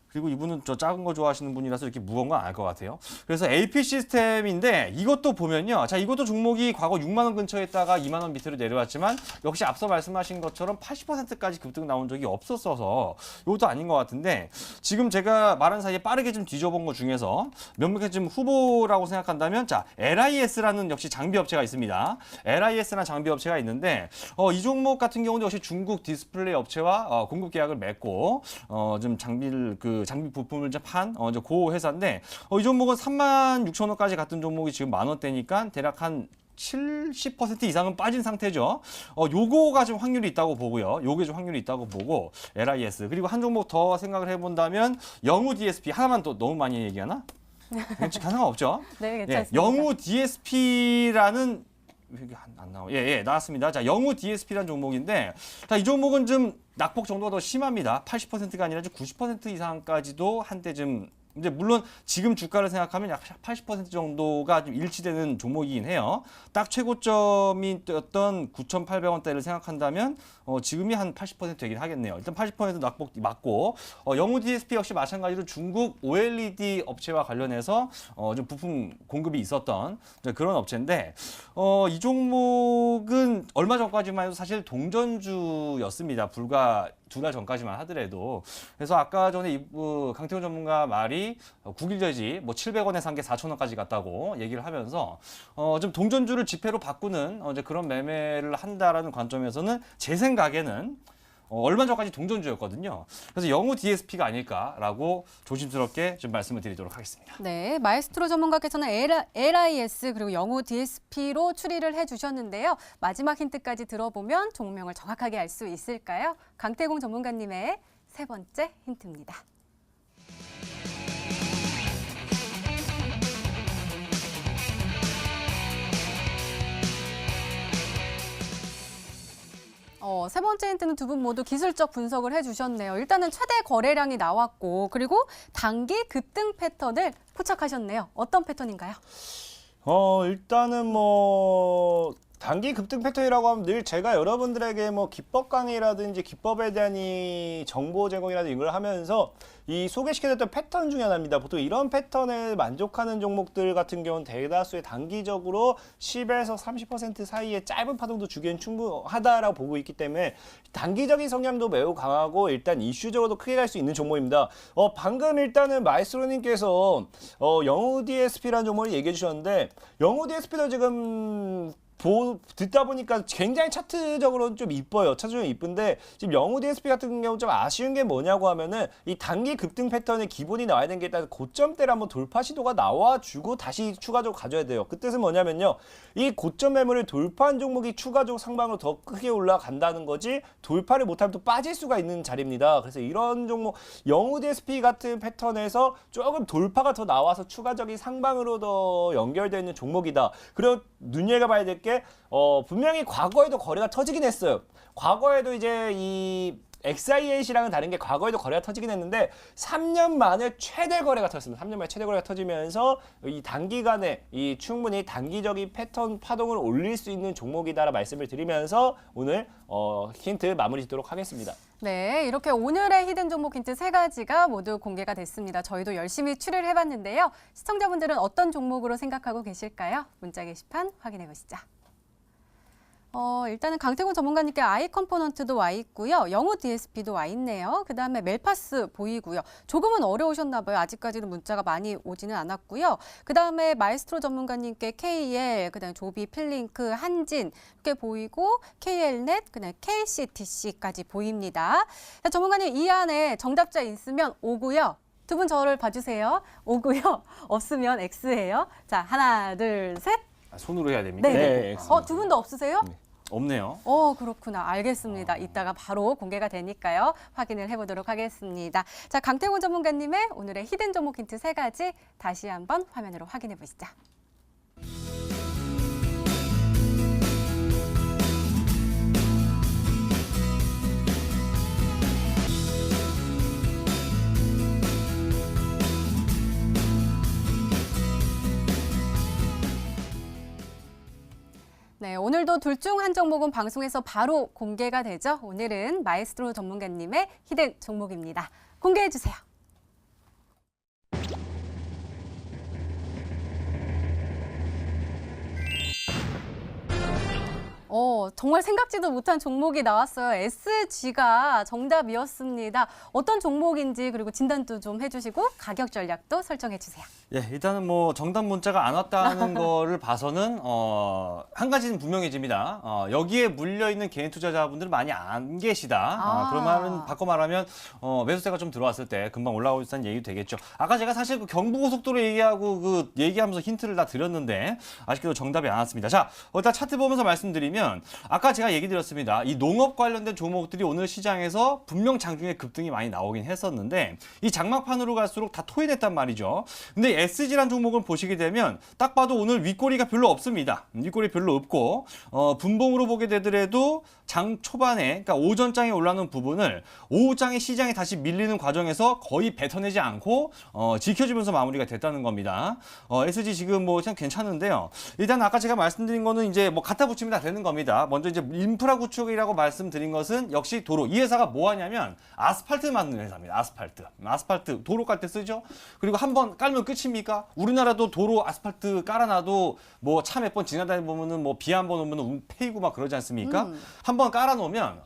그리고 이분은 저 작은 거 좋아하시는 분이라서 이렇게 무거운 건 안 할 것 같아요. 그래서 AP 시스템인데 이것도 보면요. 자, 이것도 종목이 과거 6만 원 근처에 있다가 2만 원 밑으로 내려왔지만 역시 앞서 말씀하신 것처럼 80%까지 급등 나온 적이 없었어서 이것도 아닌 것 같은데 지금 제가 말한 사이에 빠르게 좀 뒤져본 것 중에서 몇몇 개 지금 후보라고 생각한다면 자, LIS라는 역시 장비 업체가 있습니다. LIS라는 장비 업체가 있는데 이 종목 같은 경우는 역시 중국 디스플레이 업체와 공급 계약을 맺고 좀 장비 부품을 판 고 회사인데 이 종목은 36,000원까지 갔던 종목이 지금 10,000원대니까 대략 한 70% 이상은 빠진 상태죠. 요거가 좀 확률이 있다고 보고요. 요게 좀 확률이 있다고 보고 LIS 그리고 한 종목 더 생각을 해본다면 영우 DSP 하나만 또 너무 많이 얘기하나? 상관없죠. 네, 괜찮습니다. 영우 DSP라는 이게 안 나와. 나왔습니다. 자, 영우 DSP라는 종목인데, 자, 이 종목은 좀 낙폭 정도가 더 심합니다. 80%가 아니라 90% 이상까지도 한때 좀 이제 물론 지금 주가를 생각하면 약 80% 정도가 좀 일치되는 종목이긴 해요. 딱 최고점이 떴던 9,800원대를 생각한다면 지금이 한 80% 되긴 하겠네요. 일단 80% 낙폭 맞고 영우 DSP 역시 마찬가지로 중국 OLED 업체와 관련해서 좀 부품 공급이 있었던 그런 업체인데 이 종목은 얼마 전까지만 해도 사실 동전주였습니다. 불과 2달 전까지만 하더라도. 그래서 아까 전에 강태훈 전문가 말이 국일제지 뭐 700원에 산 게 4,000원까지 갔다고 얘기를 하면서 좀 동전주를 지폐로 바꾸는 이제 그런 매매를 한다라는 관점에서는 제 생각에는 얼마 전까지 동전주였거든요. 그래서 영우 DSP가 아닐까라고 조심스럽게 좀 말씀을 드리도록 하겠습니다. 네, 마에스트로 전문가께서는 LIS 그리고 영우 DSP로 추리를 해주셨는데요. 마지막 힌트까지 들어보면 종목명을 정확하게 알 수 있을까요? 강태공 전문가님의 세 번째 힌트입니다. 세 번째 힌트는 두 분 모두 기술적 분석을 해주셨네요. 일단은 최대 거래량이 나왔고 그리고 단기 급등 패턴을 포착하셨네요. 어떤 패턴인가요? 일단은 단기 급등 패턴이라고 하면 늘 제가 여러분들에게 기법 강의라든지 기법에 대한 이 정보 제공이라든지 이걸 하면서 이 소개시켜드렸던 패턴 중에 하나입니다. 보통 이런 패턴에 만족하는 종목들 같은 경우는 대다수의 단기적으로 10에서 30% 사이의 짧은 파동도 주기엔 충분하다라고 보고 있기 때문에 단기적인 성향도 매우 강하고 일단 이슈적으로도 크게 갈 수 있는 종목입니다. 방금 일단은 마이스트로님께서 영우 DSP라는 종목을 얘기해 주셨는데 영우 DSP도 지금 듣다 보니까 굉장히 차트적으로는 좀 이뻐요. 차트적으로 이쁜데 지금 영우 DSP 같은 경우 좀 아쉬운 게 뭐냐고 하면은 이 단기 급등 패턴의 기본이 나와야 되는 게 일단 고점대를 한번 돌파 시도가 나와주고 다시 추가적으로 가져야 돼요. 그 뜻은 뭐냐면요. 이 고점 매물을 돌파한 종목이 추가적으로 상방으로 더 크게 올라간다는 거지 돌파를 못하면 또 빠질 수가 있는 자리입니다. 그래서 이런 종목 영우 DSP 같은 패턴에서 조금 돌파가 더 나와서 추가적인 상방으로 더 연결되어 있는 종목이다. 그리고 눈여겨봐야 될 게 분명히 과거에도 거래가 터지긴 했어요. 과거에도 이제 이 XIAC랑은 다른 게 과거에도 거래가 터지긴 했는데 3년 만에 최대 거래가 터졌습니다. 3년 만에 최대 거래가 터지면서 이 단기간에 이 충분히 단기적인 패턴 파동을 올릴 수 있는 종목이다라 말씀을 드리면서 오늘 힌트 마무리 짓도록 하겠습니다. 네, 이렇게 오늘의 히든 종목 힌트 3가지가 모두 공개가 됐습니다. 저희도 열심히 추리를 해봤는데요. 시청자분들은 어떤 종목으로 생각하고 계실까요? 문자 게시판 확인해 보시죠. 일단은 강태곤 전문가님께 아이 컴포넌트도 와 있고요. 영우 DSP도 와 있네요. 그다음에 멜파스 보이고요. 조금은 어려우셨나 봐요. 아직까지는 문자가 많이 오지는 않았고요. 그다음에 마에스트로 전문가님께 KL, 그다음에 조비, 필링크, 한진 이렇게 보이고 KL넷, 그다음에 KCTC까지 보입니다. 자, 전문가님 이 안에 정답자 있으면 오고요. 두 분 저를 봐주세요. 오고요. 없으면 X예요. 자, 하나, 둘, 셋. 손으로 해야 됩니까? 네. 두 분 다 없으세요? 네. 없네요. 그렇구나. 알겠습니다. 이따가 바로 공개가 되니까요. 확인을 해보도록 하겠습니다. 자, 강태곤 전문가님의 오늘의 히든 종목 힌트 3가지 다시 한번 화면으로 확인해 보시죠. 네, 오늘도 둘 중 한 종목은 방송에서 바로 공개가 되죠. 오늘은 마에스트로 전문가님의 히든 종목입니다. 공개해 주세요. 정말 생각지도 못한 종목이 나왔어요. SG가 정답이었습니다. 어떤 종목인지 그리고 진단도 좀 해주시고 가격 전략도 설정해 주세요. 예, 일단은 정답 문자가 안 왔다는 거를 봐서는 한 가지는 분명해집니다. 여기에 물려 있는 개인 투자자분들은 많이 안 계시다. 그러면 바꿔 말하면 매수세가 좀 들어왔을 때 금방 올라오고 있다는 얘기도 되겠죠. 아까 제가 사실 그 경부고속도로 얘기하고 얘기하면서 힌트를 다 드렸는데 아쉽게도 정답이 안 왔습니다. 자, 일단 차트 보면서 말씀드리면 아까 제가 얘기 드렸습니다. 이 농업 관련된 종목들이 오늘 시장에서 분명 장중에 급등이 많이 나오긴 했었는데 이 장막판으로 갈수록 다 토해냈단 말이죠. 근데 SG란 종목을 보시게 되면 딱 봐도 오늘 윗꼬리가 별로 없습니다. 윗꼬리 별로 없고 분봉으로 보게 되더라도 장 초반에 그러니까 오전장에 올라오는 부분을 오후장에 시장에 다시 밀리는 과정에서 거의 뱉어내지 않고 지켜주면서 마무리가 됐다는 겁니다. SG 지금 참 괜찮은데요. 일단 아까 제가 말씀드린 거는 이제 갖다 붙이면 다 되는 겁니다. 먼저 이제 인프라 구축이라고 말씀드린 것은 역시 도로. 이 회사가 뭐 하냐면 아스팔트 만드는 회사입니다. 아스팔트 도로 깔 때 쓰죠. 그리고 한번 깔면 끝입니까? 우리나라도 도로 아스팔트 깔아놔도 차 몇 번 지나다니 보면은 비 한 번 오면은 패이고 막 그러지 않습니까? 한번 깔아놓으면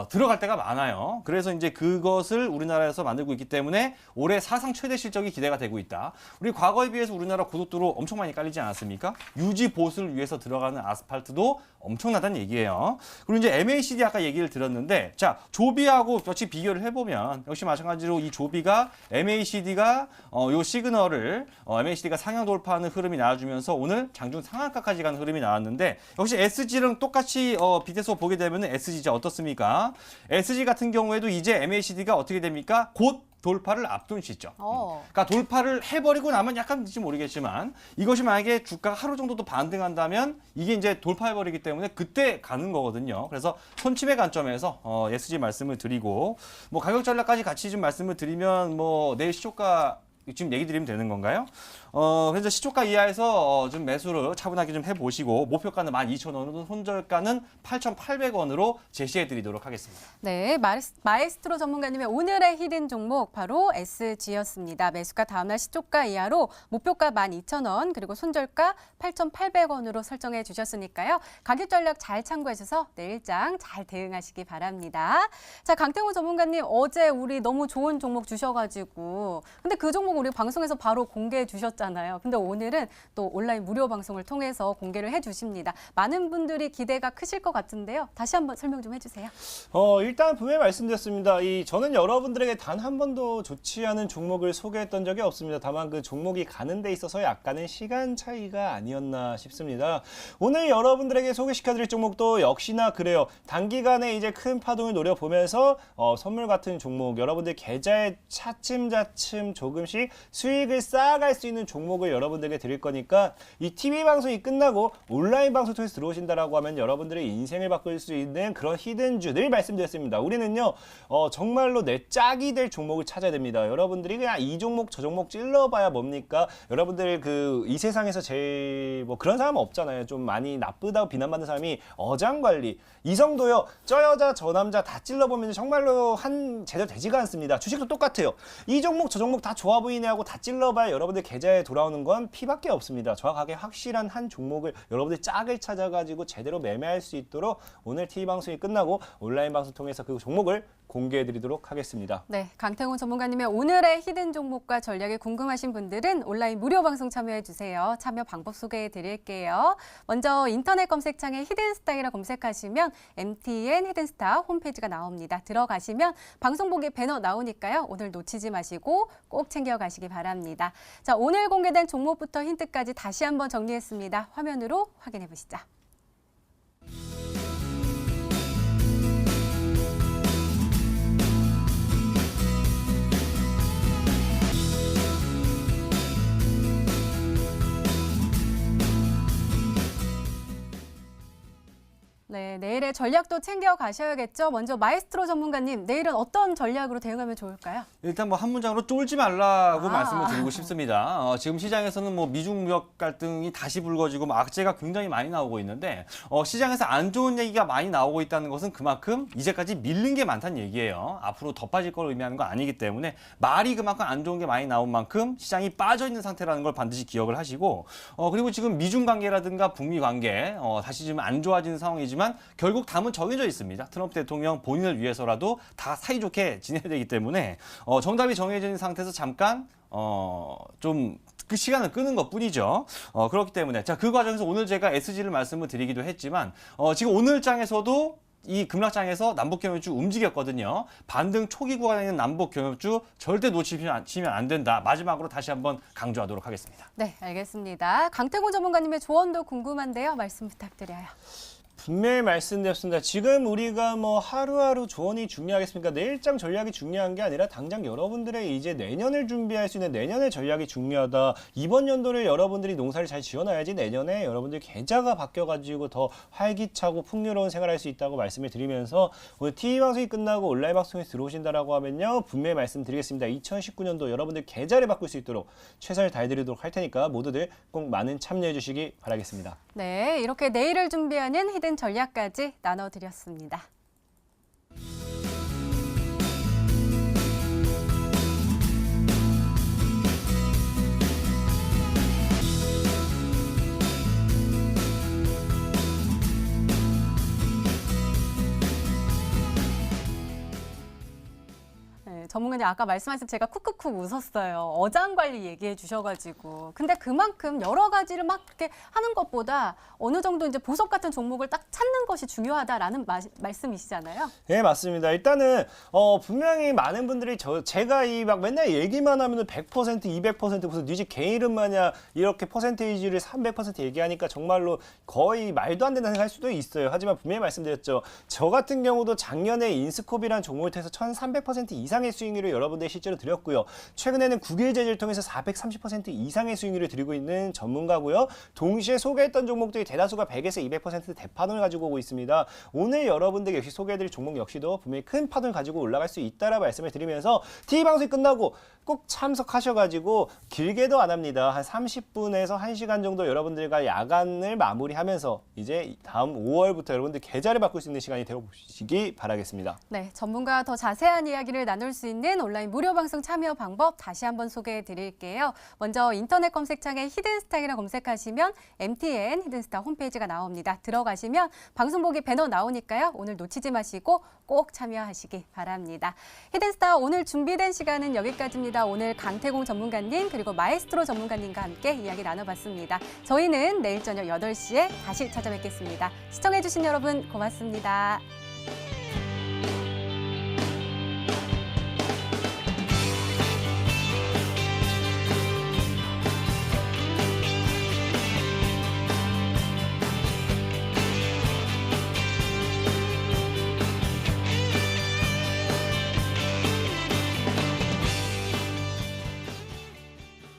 들어갈 때가 많아요. 그래서 이제 그것을 우리나라에서 만들고 있기 때문에 올해 사상 최대 실적이 기대가 되고 있다. 우리 과거에 비해서 우리나라 고속도로 엄청 많이 깔리지 않았습니까? 유지 보수를 위해서 들어가는 아스팔트도 엄청나다는 얘기예요. 그리고 이제 MACD 아까 얘기를 드렸는데, 자, 조비하고 같이 비교를 해보면 역시 마찬가지로 이 조비가 MACD가 요 시그널을 MACD가 상향 돌파하는 흐름이 나와주면서 오늘 장중 상한가까지 가는 흐름이 나왔는데 역시 SG랑 똑같이 비교해서 보게 되면 SG 이제 어떻습니까? SG 같은 경우에도 이제 MACD가 어떻게 됩니까? 곧 돌파를 앞둔 시점. 어. 그러니까 돌파를 해버리고 나면 약간인지 모르겠지만 이것이 만약에 주가가 하루 정도도 반등한다면 이게 이제 돌파해버리기 때문에 그때 가는 거거든요. 그래서 손침의 관점에서 SG 말씀을 드리고 뭐 가격 전략까지 같이 좀 말씀을 드리면 뭐 내일 시초가 지금 얘기 드리면 되는 건가요? 그래서 시초가 이하에서 좀 매수를 차분하게 좀 해보시고 목표가는 12,000원으로 손절가는 8,800원으로 제시해 드리도록 하겠습니다. 네, 마에스트로 전문가님의 오늘의 히든 종목 바로 SG였습니다. 매수가 다음날 시초가 이하로 목표가 12,000원 그리고 손절가 8,800원으로 설정해 주셨으니까요. 가격 전략 잘 참고하셔서 내일장 잘 대응하시기 바랍니다. 자, 강태호 전문가님 어제 우리 너무 좋은 종목 주셔가지고 근데 그 종목 우리 방송에서 바로 공개해 주셨잖아요. 근데 오늘은 또 온라인 무료 방송을 통해서 공개를 해주십니다. 많은 분들이 기대가 크실 것 같은데요. 다시 한번 설명 좀 해주세요. 일단 분명히 말씀드렸습니다. 저는 여러분들에게 단 한 번도 좋지 않은 종목을 소개했던 적이 없습니다. 다만 그 종목이 가는 데 있어서 약간의 시간 차이가 아니었나 싶습니다. 오늘 여러분들에게 소개시켜드릴 종목도 역시나 그래요. 단기간에 이제 큰 파동을 노려보면서 선물 같은 종목, 여러분들 계좌에 차츰차츰 조금씩 수익을 쌓아갈 수 있는 종목을 여러분들에게 드릴 거니까 이 TV 방송이 끝나고 온라인 방송 통해서 들어오신다라고 하면 여러분들의 인생을 바꿀 수 있는 그런 히든주들 말씀드렸습니다. 우리는요 정말로 내 짝이 될 종목을 찾아야 됩니다. 여러분들이 그냥 이 종목 저 종목 찔러봐야 뭡니까? 여러분들 이 세상에서 제일 뭐 그런 사람은 없잖아요. 좀 많이 나쁘다고 비난받는 사람이 어장관리 이성도요. 저 여자 저 남자 다 찔러보면 정말로 제대로 되지가 않습니다. 주식도 똑같아요. 이 종목 저 종목 다 좋아 보이네 하고 다 찔러봐야 여러분들 계좌에 돌아오는 건 피밖에 없습니다. 정확하게 확실한 한 종목을 여러분들 짝을 찾아가지고 제대로 매매할 수 있도록 오늘 TV 방송이 끝나고 온라인 방송 통해서 그 종목을 공개해드리도록 하겠습니다. 네, 강태훈 전문가님의 오늘의 히든 종목과 전략이 궁금하신 분들은 온라인 무료 방송 참여해주세요. 참여 방법 소개해드릴게요. 먼저 인터넷 검색창에 히든스타이라 검색하시면 MTN 히든스타 홈페이지가 나옵니다. 들어가시면 방송 보기 배너 나오니까요. 오늘 놓치지 마시고 꼭 챙겨가시기 바랍니다. 자, 오늘 공개된 종목부터 힌트까지 다시 한번 정리했습니다. 화면으로 확인해 보시죠. 네, 내일의 전략도 챙겨 가셔야겠죠. 먼저 마에스트로 전문가님, 내일은 어떤 전략으로 대응하면 좋을까요? 일단 뭐 한 문장으로 쫄지 말라고 말씀을 드리고 싶습니다. 지금 시장에서는 뭐 미중 무역 갈등이 다시 불거지고 뭐 악재가 굉장히 많이 나오고 있는데 시장에서 안 좋은 얘기가 많이 나오고 있다는 것은 그만큼 이제까지 밀린 게 많다는 얘기예요. 앞으로 더 빠질 걸 의미하는 건 아니기 때문에 말이 그만큼 안 좋은 게 많이 나온 만큼 시장이 빠져 있는 상태라는 걸 반드시 기억을 하시고 그리고 지금 미중 관계라든가 북미 관계 다시 좀 안 좋아지는 상황이지만 결국 답은 정해져 있습니다. 트럼프 대통령 본인을 위해서라도 다 사이좋게 지내야 되기 때문에 정답이 정해져 있는 상태에서 잠깐 좀 그 시간을 끄는 것뿐이죠. 그렇기 때문에 자, 그 과정에서 오늘 제가 SG를 말씀을 드리기도 했지만 지금 오늘 장에서도 이 급락장에서 남북경협주 움직였거든요. 반등 초기 구간에 있는 남북경협주 절대 놓치면 안 된다. 마지막으로 다시 한번 강조하도록 하겠습니다. 네, 알겠습니다. 강태곤 전문가님의 조언도 궁금한데요. 말씀 부탁드려요. 분명히 말씀드렸습니다. 지금 우리가 뭐 하루하루 조언이 중요하겠습니까? 내일장 전략이 중요한 게 아니라 당장 여러분들의 이제 내년을 준비할 수 있는 내년의 전략이 중요하다. 이번 연도를 여러분들이 농사를 잘 지어놔야지 내년에 여러분들 계좌가 바뀌어가지고 더 활기차고 풍요로운 생활할 수 있다고 말씀을 드리면서 오늘 TV 방송이 끝나고 온라인 방송에 들어오신다라고 하면요. 분명히 말씀드리겠습니다. 2019년도 여러분들 계좌를 바꿀 수 있도록 최선을 다해드리도록 할 테니까 모두들 꼭 많은 참여해 주시기 바라겠습니다. 네, 이렇게 내일을 준비하는 히든 전략까지 나눠드렸습니다. 전문가님 아까 말씀하신 제가 쿡쿡쿡 웃었어요. 어장 관리 얘기해 주셔가지고. 근데 그만큼 여러 가지를 막 이렇게 하는 것보다 어느 정도 이제 보석 같은 종목을 딱 찾는 것이 중요하다라는 말씀이시잖아요. 네, 맞습니다. 일단은 분명히 많은 분들이 제가 이 막 맨날 얘기만 하면은 100%, 200% 무슨 네 집 개인 이름 마냥 이렇게 퍼센테이지를 300% 얘기하니까 정말로 거의 말도 안 된다는 생각할 수도 있어요. 하지만 분명히 말씀드렸죠. 저 같은 경우도 작년에 인스코비라는 종목을 통해서 1300% 이상의 수익 수익률을 여러분들이 실제로 드렸고요. 최근에는 9일 제재를 통해서 430% 이상의 수익률을 드리고 있는 전문가고요. 동시에 소개했던 종목들이 대다수가 100에서 200% 대파동을 가지고 오고 있습니다. 오늘 여러분들 역시 소개해드릴 종목 역시도 분명히 큰 파동을 가지고 올라갈 수 있다라고 말씀을 드리면서 TV 방송이 끝나고 꼭 참석하셔가지고 길게도 안 합니다. 한 30분에서 1시간 정도 여러분들과 야간을 마무리하면서 이제 다음 5월부터 여러분들 계좌를 바꿀 수 있는 시간이 되어보시기 바라겠습니다. 네, 전문가와 더 자세한 이야기를 나눌 수 있는 온라인 무료 방송 참여 방법 다시 한번 소개해 드릴게요. 먼저 인터넷 검색창에 히든스타이라 검색하시면 MTN 히든스타 홈페이지가 나옵니다. 들어가시면 방송 보기 배너 나오니까요. 오늘 놓치지 마시고 꼭 참여하시기 바랍니다. 히든스타 오늘 준비된 시간은 여기까지입니다. 오늘 강태공 전문가님 그리고 마에스트로 전문가님과 함께 이야기 나눠봤습니다. 저희는 내일 저녁 8시에 다시 찾아뵙겠습니다. 시청해주신 여러분 고맙습니다.